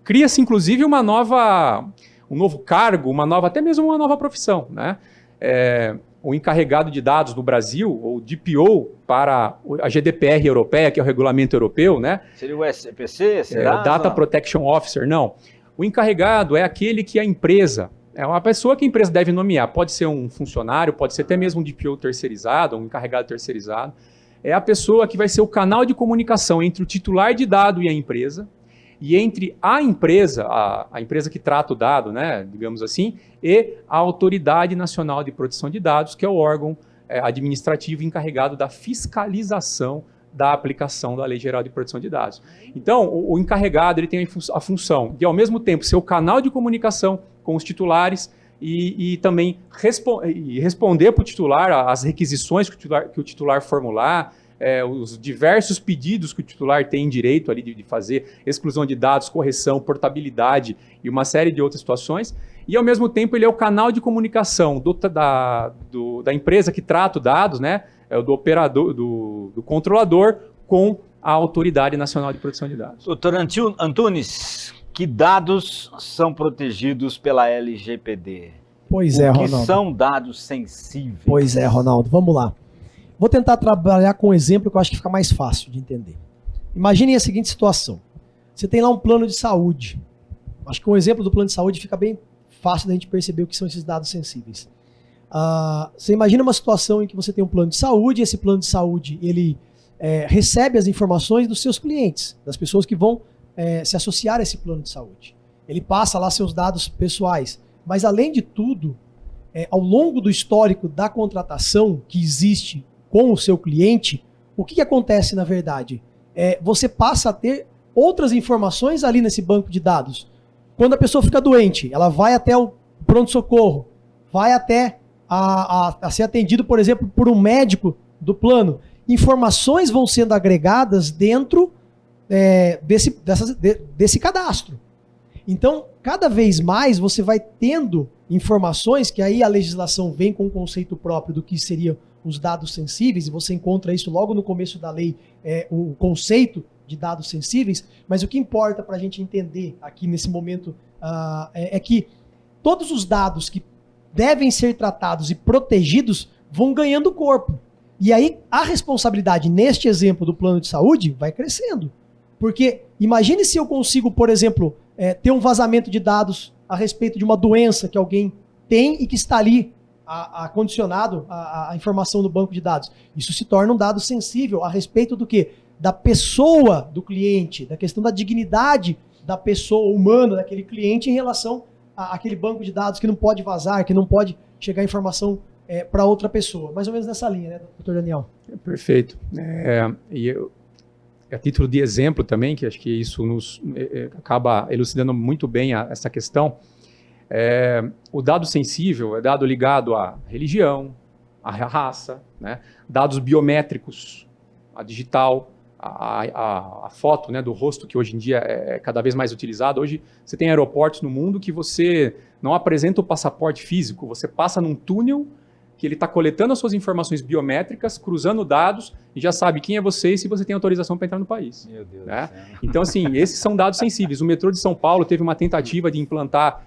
cria-se, inclusive, um novo cargo, até mesmo uma nova profissão, né? O encarregado de dados do Brasil, ou DPO, para a GDPR europeia, que é o regulamento europeu, né? Seria o SPC? Será? Data Protection Officer, não. O encarregado é aquele que a empresa, é uma pessoa que a empresa deve nomear. Pode ser um funcionário, pode ser até mesmo um DPO terceirizado, um encarregado terceirizado. É a pessoa que vai ser o canal de comunicação entre o titular de dado e a empresa, e entre a empresa que trata o dado, né, digamos assim, e a Autoridade Nacional de Proteção de Dados, que é o órgão administrativo encarregado da fiscalização da aplicação da Lei Geral de Proteção de Dados. Então, o encarregado ele tem a função de, ao mesmo tempo, ser o canal de comunicação com os titulares e também responder para o titular as requisições que o titular formular, os diversos pedidos que o titular tem direito ali de fazer, exclusão de dados, correção, portabilidade e uma série de outras situações. E, ao mesmo tempo, ele é o canal de comunicação da empresa que trata os dados, né? Do operador, do controlador com a Autoridade Nacional de Proteção de Dados. Doutor Antunes, que dados são protegidos pela LGPD? Pois é, Ronaldo. O que são dados sensíveis? Pois é, Ronaldo. Vamos lá. Vou tentar trabalhar com um exemplo que eu acho que fica mais fácil de entender. Imaginem a seguinte situação. Você tem lá um plano de saúde. Acho que um exemplo do plano de saúde fica bem fácil da gente perceber o que são esses dados sensíveis. Você imagina uma situação em que você tem um plano de saúde, e esse plano de saúde ele recebe as informações dos seus clientes, das pessoas que vão se associar a esse plano de saúde. Ele passa lá seus dados pessoais. Mas, além de tudo, ao longo do histórico da contratação que existe com o seu cliente, o que acontece na verdade? Você passa a ter outras informações ali nesse banco de dados. Quando a pessoa fica doente, ela vai até o pronto-socorro, vai até a ser atendido, por exemplo, por um médico do plano. Informações vão sendo agregadas dentro desse cadastro. Então, cada vez mais você vai tendo informações, que aí a legislação vem com um conceito próprio do que seriam os dados sensíveis, e você encontra isso logo no começo da lei, o conceito de dados sensíveis, mas o que importa para a gente entender aqui nesse momento é que todos os dados que devem ser tratados e protegidos vão ganhando corpo. E aí a responsabilidade, neste exemplo do plano de saúde, vai crescendo. Porque imagine se eu consigo, por exemplo, ter um vazamento de dados a respeito de uma doença que alguém tem e que está ali condicionado a informação no banco de dados. Isso se torna um dado sensível a respeito do quê? Da pessoa do cliente, da questão da dignidade da pessoa humana, daquele cliente em relação àquele banco de dados que não pode vazar, que não pode chegar informação para outra pessoa. Mais ou menos nessa linha, né, doutor Daniel? Perfeito. A título de exemplo também, que acho que isso nos acaba elucidando muito bem essa questão, o dado sensível é dado ligado à religião, à raça, né? Dados biométricos, a digital, a foto, né, do rosto, que hoje em dia é cada vez mais utilizado. Hoje você tem aeroportos no mundo que você não apresenta o passaporte físico, você passa num túnel que ele está coletando as suas informações biométricas, cruzando dados e já sabe quem é você e se você tem autorização para entrar no país. Meu Deus, né? Do céu. Então, assim, esses são dados sensíveis. O metrô de São Paulo teve uma tentativa de implantar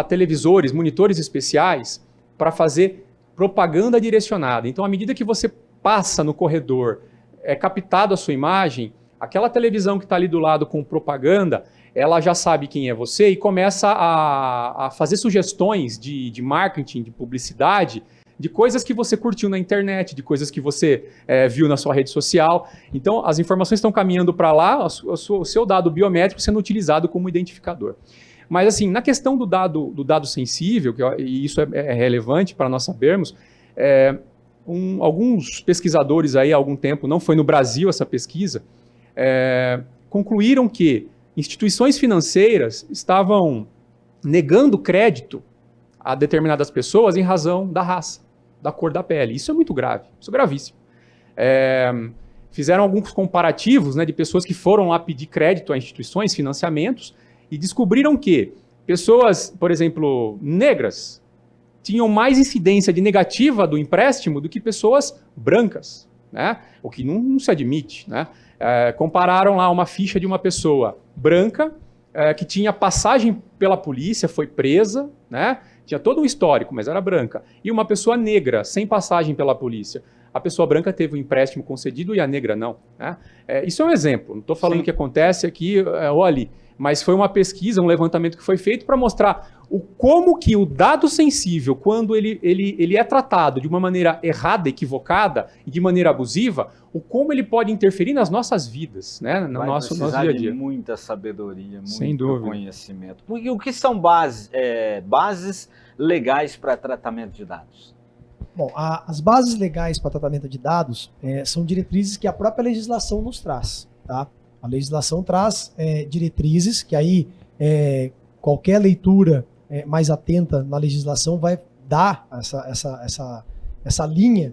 televisores, monitores especiais para fazer propaganda direcionada. Então, à medida que você passa no corredor, é captado a sua imagem, aquela televisão que está ali do lado com propaganda, ela já sabe quem é você e começa a fazer sugestões de marketing, de publicidade, de coisas que você curtiu na internet, de coisas que você viu na sua rede social. Então, as informações estão caminhando para lá, o seu dado biométrico sendo utilizado como identificador. Mas, assim, na questão do dado sensível, e isso é relevante para nós sabermos, alguns pesquisadores aí há algum tempo, não foi no Brasil essa pesquisa, concluíram que instituições financeiras estavam negando crédito a determinadas pessoas em razão da raça, da cor da pele. Isso é muito grave, isso é gravíssimo. Fizeram alguns comparativos, né, de pessoas que foram lá pedir crédito a instituições, financiamentos, e descobriram que pessoas, por exemplo, negras, tinham mais incidência de negativa do empréstimo do que pessoas brancas, né? O que não se admite, né? Compararam lá uma ficha de uma pessoa branca que tinha passagem pela polícia, foi presa, né? Tinha todo um histórico, mas era branca. E uma pessoa negra, sem passagem pela polícia. A pessoa branca teve o empréstimo concedido e a negra não, né? Isso é um exemplo, não estou falando o que acontece aqui ou ali, mas foi uma pesquisa, um levantamento que foi feito para mostrar como que o dado sensível, quando ele é tratado de uma maneira errada, equivocada e de maneira abusiva, como ele pode interferir nas nossas vidas, né? No nosso dia a dia. De muita sabedoria, sem muito dúvida, conhecimento. Porque o que são bases legais para tratamento de dados? Bom, as bases legais para tratamento de dados são diretrizes que a própria legislação nos traz, tá? A legislação traz diretrizes que aí qualquer leitura mais atenta na legislação vai dar essa linha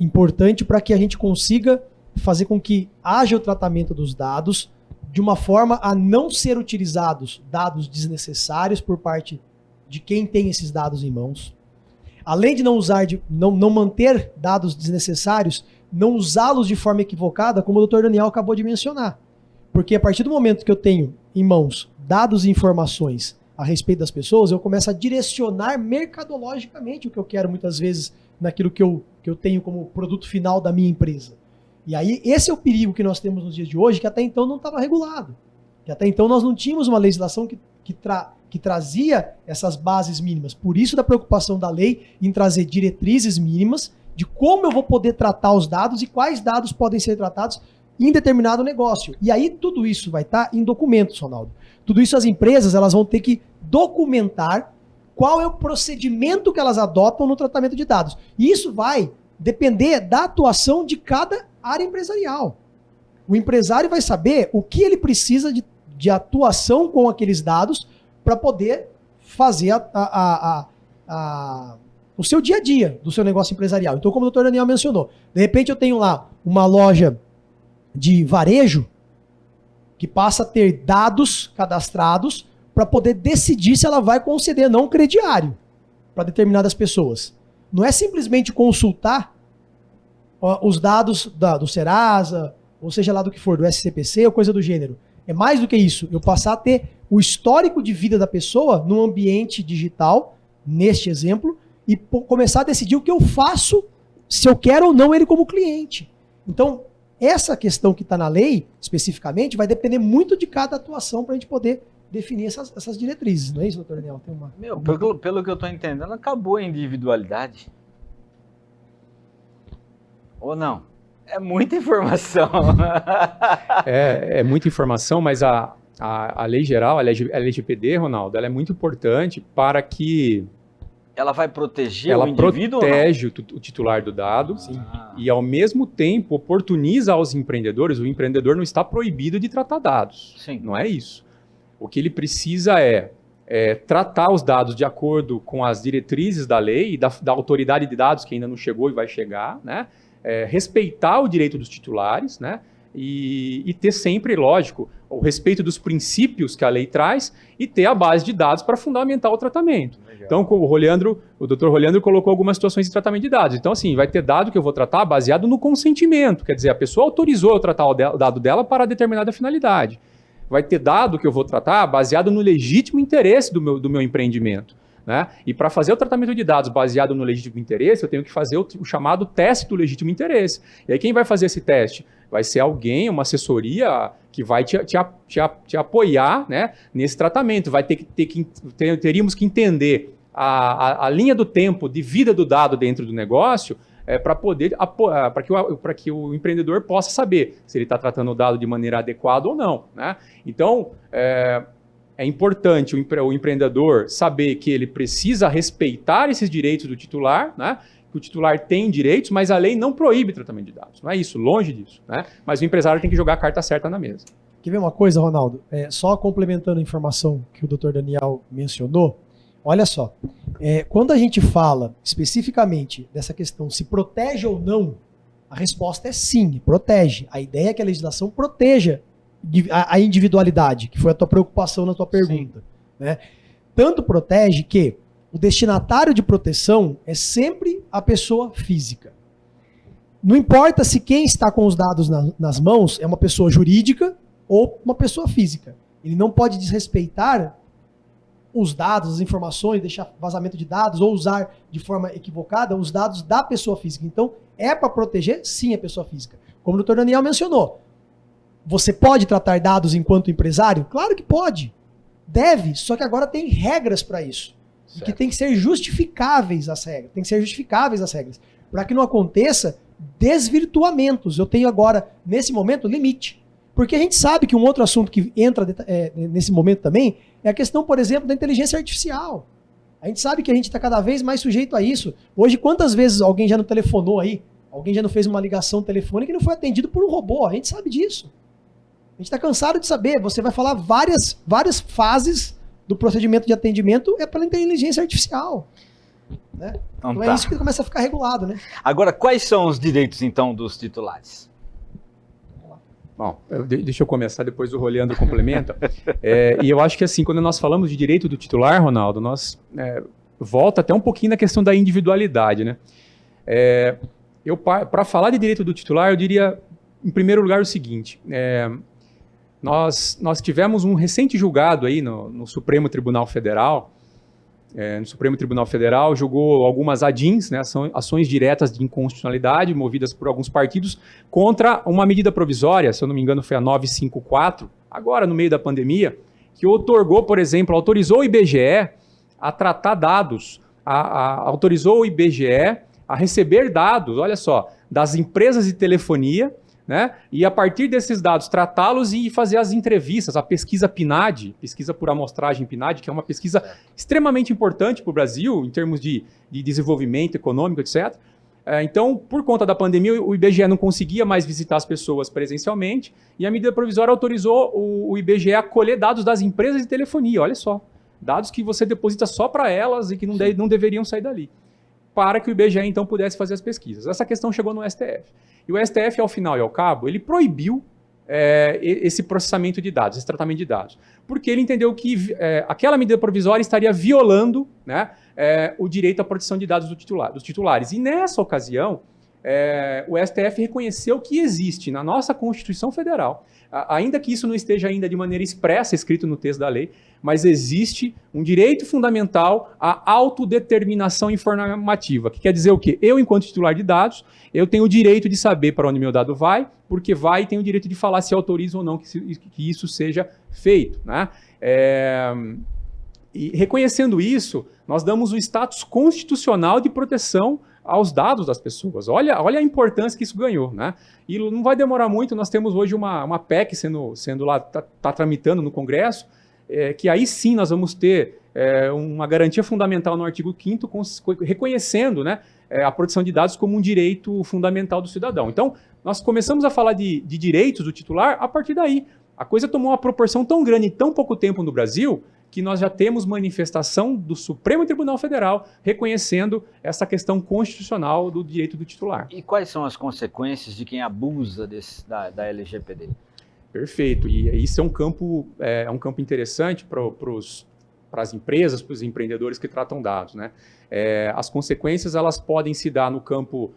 importante para que a gente consiga fazer com que haja o tratamento dos dados de uma forma a não ser utilizados dados desnecessários por parte de quem tem esses dados em mãos. Além de não manter dados desnecessários, não usá-los de forma equivocada, como o Dr. Daniel acabou de mencionar. Porque a partir do momento que eu tenho em mãos dados e informações a respeito das pessoas, eu começo a direcionar mercadologicamente o que eu quero muitas vezes naquilo que eu tenho como produto final da minha empresa. E aí, esse é o perigo que nós temos nos dias de hoje, que até então não estava regulado. Que até então nós não tínhamos uma legislação que trazia essas bases mínimas. Por isso da preocupação da lei em trazer diretrizes mínimas de como eu vou poder tratar os dados e quais dados podem ser tratados em determinado negócio. E aí tudo isso vai estar em documentos, Ronaldo. Tudo isso as empresas elas vão ter que documentar qual é o procedimento que elas adotam no tratamento de dados. E isso vai depender da atuação de cada área empresarial. O empresário vai saber o que ele precisa de atuação com aqueles dados para poder fazer o seu dia a dia do seu negócio empresarial. Então, como o doutor Daniel mencionou, de repente eu tenho lá uma loja de varejo que passa a ter dados cadastrados para poder decidir se ela vai conceder não crediário para determinadas pessoas. Não é simplesmente consultar os dados do Serasa, ou seja lá do que for, do SCPC ou coisa do gênero. É mais do que isso. Eu passar a ter o histórico de vida da pessoa no ambiente digital, neste exemplo, e começar a decidir o que eu faço, se eu quero ou não ele como cliente. Então, essa questão que está na lei, especificamente, vai depender muito de cada atuação para a gente poder definir essas diretrizes. Não é isso, doutor Daniel? Tem Pelo que eu estou entendendo, acabou a individualidade. Ou não? É muita informação. É muita informação, mas a lei geral, a LGPD, Ronaldo, ela é muito importante para que ela vai proteger o indivíduo? Ela protege o titular do dado. E, ao mesmo tempo, oportuniza aos empreendedores. O empreendedor não está proibido de tratar dados. Sim. Não é isso. O que ele precisa é tratar os dados de acordo com as diretrizes da lei e da autoridade de dados que ainda não chegou e vai chegar, né? Respeitar o direito dos titulares, né? E ter sempre, lógico, o respeito dos princípios que a lei traz e ter a base de dados para fundamentar o tratamento. Legal. Então, o doutor Rolhandro colocou algumas situações de tratamento de dados. Então, assim, vai ter dado que eu vou tratar baseado no consentimento, quer dizer, a pessoa autorizou eu tratar o dado dela para determinada finalidade. Vai ter dado que eu vou tratar baseado no legítimo interesse do meu empreendimento. Né? E para fazer o tratamento de dados baseado no legítimo interesse, eu tenho que fazer o chamado teste do legítimo interesse. E aí quem vai fazer esse teste? Vai ser alguém, uma assessoria que vai te apoiar, né, nesse tratamento. Teríamos que entender a linha do tempo de vida do dado dentro do negócio para que o empreendedor possa saber se ele está tratando o dado de maneira adequada ou não. Né? Então, é importante o empreendedor saber que ele precisa respeitar esses direitos do titular, né? Que o titular tem direitos, mas a lei não proíbe tratamento de dados. Não é isso, longe disso. Né? Mas o empresário tem que jogar a carta certa na mesa. Quer ver uma coisa, Ronaldo? Só complementando a informação que o doutor Daniel mencionou, olha só, quando a gente fala especificamente dessa questão se protege ou não, a resposta é sim, protege. A ideia é que a legislação proteja a individualidade, que foi a tua preocupação na tua pergunta. Né? Tanto protege que o destinatário de proteção é sempre a pessoa física. Não importa se quem está com os dados nas mãos é uma pessoa jurídica ou uma pessoa física. Ele não pode desrespeitar os dados, as informações, deixar vazamento de dados ou usar de forma equivocada os dados da pessoa física. Então, é para proteger, sim, a pessoa física. Como o doutor Daniel mencionou, você pode tratar dados enquanto empresário? Claro que pode. Deve, só que agora tem regras para isso. Certo. E que tem que ser justificáveis as regras. Tem que ser justificáveis as regras. Para que não aconteça desvirtuamentos. Eu tenho agora, nesse momento, limite. Porque a gente sabe que um outro assunto que entra nesse momento também é a questão, por exemplo, da inteligência artificial. A gente sabe que a gente está cada vez mais sujeito a isso. Hoje, quantas vezes alguém já não telefonou aí? Alguém já não fez uma ligação telefônica e não foi atendido por um robô? A gente sabe disso. A gente está cansado de saber. Você vai falar várias fases do procedimento de atendimento pela inteligência artificial. Né? Então é isso que começa a ficar regulado. Né? Agora, quais são os direitos, então, dos titulares? Bom, deixa eu começar, depois o Rolhandro complementa. E eu acho que assim, quando nós falamos de direito do titular, Ronaldo, nós volta até um pouquinho na questão da individualidade. Né? Para falar de direito do titular, eu diria, em primeiro lugar, o seguinte. Nós tivemos um recente julgado aí no Supremo Tribunal Federal no Supremo Tribunal Federal, julgou algumas ADINs, né, ações diretas de inconstitucionalidade, movidas por alguns partidos, contra uma medida provisória, se eu não me engano foi a 954, agora no meio da pandemia, que otorgou, por exemplo, autorizou o IBGE a tratar dados, autorizou o IBGE a receber dados, olha só, das empresas de telefonia, né? E a partir desses dados tratá-los e fazer as entrevistas, a pesquisa PNAD, pesquisa por amostragem PNAD, que é uma pesquisa extremamente importante para o Brasil em termos de desenvolvimento econômico, etc. Então, por conta da pandemia, o IBGE não conseguia mais visitar as pessoas presencialmente e a medida provisória autorizou o IBGE a colher dados das empresas de telefonia, olha só, dados que você deposita só para elas e que não deveriam sair dali, para que o IBGE então pudesse fazer as pesquisas. Essa questão chegou no STF. E o STF, ao final e ao cabo, ele proibiu esse processamento de dados, esse tratamento de dados, porque ele entendeu que aquela medida provisória estaria violando, né, o direito à proteção de dados dos titulares. E nessa ocasião, o STF reconheceu que existe na nossa Constituição Federal, ainda que isso não esteja ainda de maneira expressa escrito no texto da lei, mas existe um direito fundamental à autodeterminação informativa, que quer dizer o quê? Eu, enquanto titular de dados, eu tenho o direito de saber para onde meu dado vai, porque vai e tenho o direito de falar se autorizo ou não que isso seja feito, né? E reconhecendo isso, nós damos o status constitucional de proteção aos dados das pessoas. Olha a importância que isso ganhou, né? E não vai demorar muito, nós temos hoje uma PEC sendo lá, tá tramitando no Congresso, que aí sim nós vamos ter uma garantia fundamental no artigo 5º, reconhecendo, né, a proteção de dados como um direito fundamental do cidadão. Então, nós começamos a falar de direitos do titular a partir daí. A coisa tomou uma proporção tão grande em tão pouco tempo no Brasil que nós já temos manifestação do Supremo Tribunal Federal reconhecendo essa questão constitucional do direito do titular. E quais são as consequências de quem abusa da LGPD? Perfeito. E isso é um campo interessante para as empresas, para os empreendedores que tratam dados, né? As consequências elas podem se dar no campo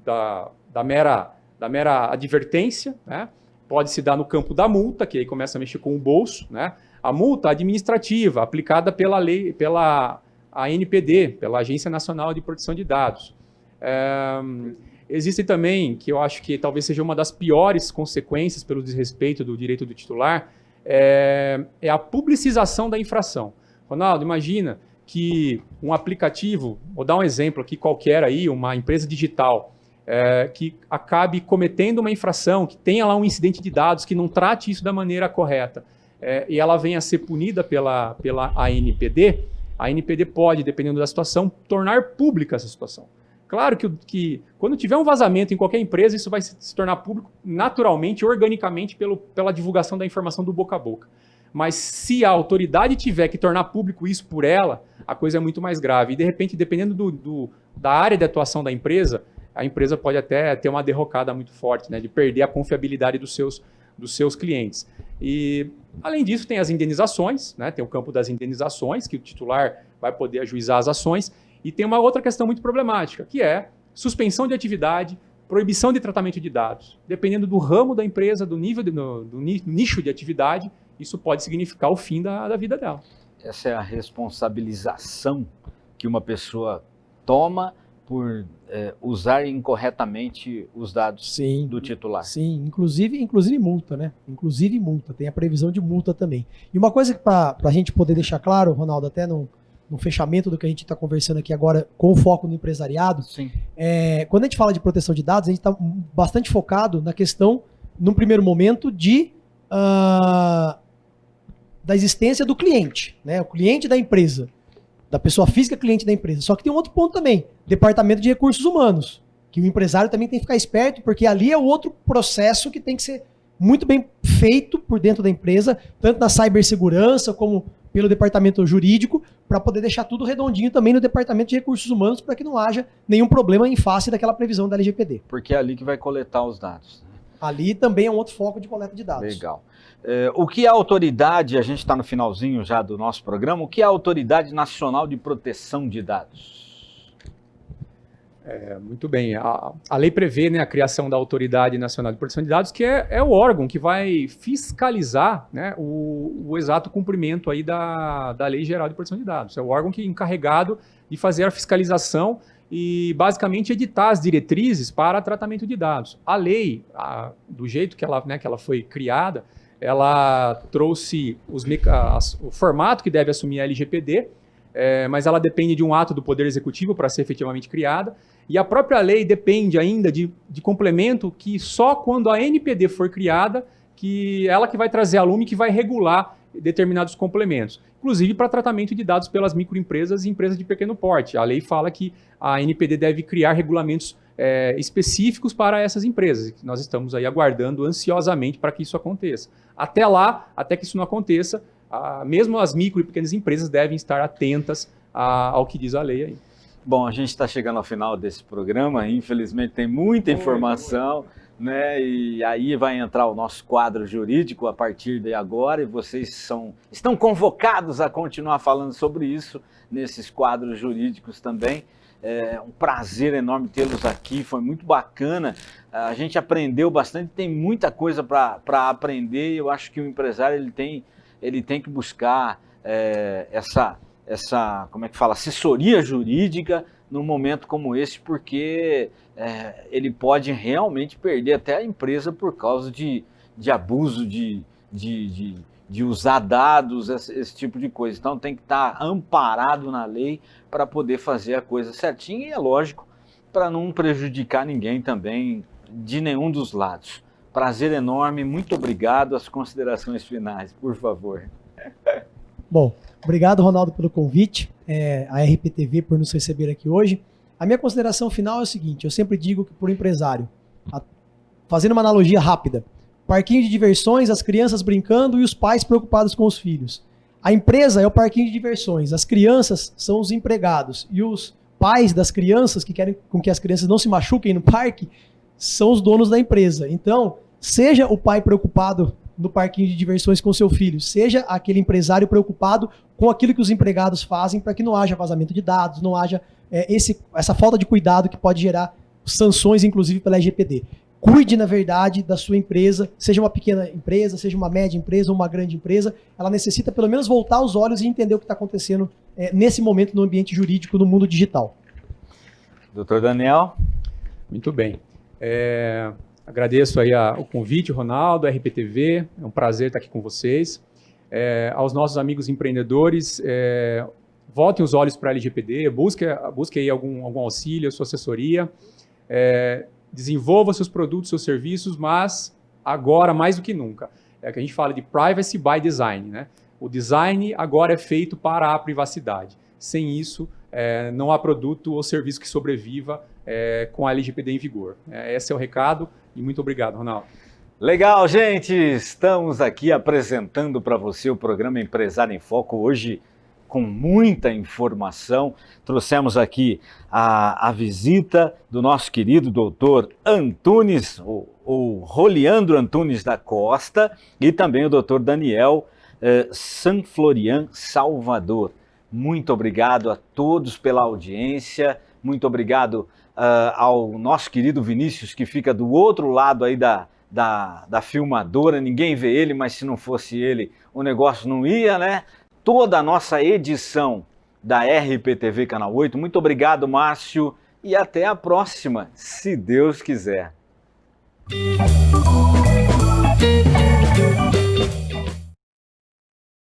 da mera advertência, né? Pode se dar no campo da multa, que aí começa a mexer com o bolso, né? A multa administrativa aplicada pela ANPD, pela Agência Nacional de Proteção de Dados. Existe também, que eu acho que talvez seja uma das piores consequências pelo desrespeito do direito do titular, é a publicização da infração. Ronaldo, imagina que um aplicativo, vou dar um exemplo aqui qualquer aí, uma empresa digital, que acabe cometendo uma infração, que tenha lá um incidente de dados, que não trate isso da maneira correta, e ela venha a ser punida pela ANPD, a ANPD pode, dependendo da situação, tornar pública essa situação. Claro que quando tiver um vazamento em qualquer empresa, isso vai se tornar público naturalmente, organicamente, pela divulgação da informação do boca a boca. Mas se a autoridade tiver que tornar público isso por ela, a coisa é muito mais grave. E, de repente, dependendo da área de atuação da empresa, a empresa pode até ter uma derrocada muito forte, né, de perder a confiabilidade dos seus clientes. E, além disso, tem as indenizações, né, tem o campo das indenizações, que o titular vai poder ajuizar as ações, e tem uma outra questão muito problemática, que é suspensão de atividade, proibição de tratamento de dados. Dependendo do ramo da empresa, do nível, do nicho de atividade, isso pode significar o fim da vida dela. Essa é a responsabilização que uma pessoa toma por usar incorretamente os dados do titular. Sim, inclusive multa, né? Inclusive multa, tem a previsão de multa também. E uma coisa para a gente poder deixar claro, Ronaldo, até no fechamento do que a gente está conversando aqui agora com foco no empresariado, quando a gente fala de proteção de dados, a gente está bastante focado na questão, num primeiro momento, da existência do cliente, né? O cliente da empresa, da pessoa física cliente da empresa. Só que tem um outro ponto também, departamento de recursos humanos, que o empresário também tem que ficar esperto, porque ali é o outro processo que tem que ser muito bem feito por dentro da empresa, tanto na cibersegurança como pelo departamento jurídico, para poder deixar tudo redondinho também no departamento de recursos humanos, para que não haja nenhum problema em face daquela previsão da LGPD. Porque é ali que vai coletar os dados. Ali também é um outro foco de coleta de dados. Legal. O que a autoridade, a gente está no finalzinho já do nosso programa, o que é a Autoridade Nacional de Proteção de Dados? Muito bem. A lei prevê, né, a criação da Autoridade Nacional de Proteção de Dados, que é o órgão que vai fiscalizar, né, o exato cumprimento aí da Lei Geral de Proteção de Dados. É o órgão que é encarregado de fazer a fiscalização e, basicamente, editar as diretrizes para tratamento de dados. A lei, do jeito que ela foi criada, ela trouxe o formato que deve assumir a LGPD, mas ela depende de um ato do Poder Executivo para ser efetivamente criada, e a própria lei depende ainda de complemento que só quando a NPD for criada, que ela que vai trazer a lume, que vai regular determinados complementos, inclusive para tratamento de dados pelas microempresas e empresas de pequeno porte. A lei fala que a NPD deve criar regulamentos específicos para essas empresas, e nós estamos aí aguardando ansiosamente para que isso aconteça. Até lá, até que isso não aconteça, mesmo as micro e pequenas empresas devem estar atentas ao que diz a lei aí. Bom, a gente está chegando ao final desse programa, infelizmente tem muita informação, né? E aí vai entrar o nosso quadro jurídico a partir de agora, e vocês estão convocados a continuar falando sobre isso nesses quadros jurídicos também. É um prazer enorme tê-los aqui, foi muito bacana, a gente aprendeu bastante, tem muita coisa para aprender, e eu acho que o empresário ele tem que buscar como é que fala, assessoria jurídica num momento como esse, porque ele pode realmente perder até a empresa por causa de abuso, de usar dados, esse tipo de coisa. Então tem que estar amparado na lei para poder fazer a coisa certinha, e é lógico, para não prejudicar ninguém também, de nenhum dos lados. Prazer enorme, muito obrigado. As considerações finais, por favor. Bom, obrigado, Ronaldo, pelo convite, a RPTV por nos receber aqui hoje. A minha consideração final é o seguinte: eu sempre digo que, por empresário, fazendo uma analogia rápida, parquinho de diversões, as crianças brincando e os pais preocupados com os filhos. A empresa é o parquinho de diversões, as crianças são os empregados, e os pais das crianças, que querem com que as crianças não se machuquem no parque, são os donos da empresa. Então, seja o pai preocupado no parquinho de diversões com seu filho, seja aquele empresário preocupado com aquilo que os empregados fazem para que não haja vazamento de dados, não haja essa falta de cuidado que pode gerar sanções, inclusive pela LGPD. Cuide, na verdade, da sua empresa, seja uma pequena empresa, seja uma média empresa ou uma grande empresa, ela necessita pelo menos voltar os olhos e entender o que está acontecendo nesse momento no ambiente jurídico, no mundo digital. Dr. Daniel? Muito bem. Agradeço aí o convite, Ronaldo, RPTV, é um prazer estar aqui com vocês. Aos nossos amigos empreendedores, voltem os olhos para a LGPD, busque aí algum auxílio, sua assessoria, desenvolva seus produtos, seus serviços, mas agora, mais do que nunca, que a gente fala de privacy by design, né? O design agora é feito para a privacidade. Sem isso, não há produto ou serviço que sobreviva com a LGPD em vigor. Esse é o recado, e muito obrigado, Ronaldo. Legal, gente! Estamos aqui apresentando para você o programa Empresário em Foco, hoje com muita informação. Trouxemos aqui a visita do nosso querido doutor Antunes, o Roliandro Antunes da Costa, e também o doutor Daniel Sanflorian Salvador. Muito obrigado a todos pela audiência, muito obrigado ao nosso querido Vinícius, que fica do outro lado aí da filmadora. Ninguém vê ele, mas se não fosse ele, o negócio não ia, né? Toda a nossa edição da RPTV Canal 8. Muito obrigado, Márcio, e até a próxima, se Deus quiser.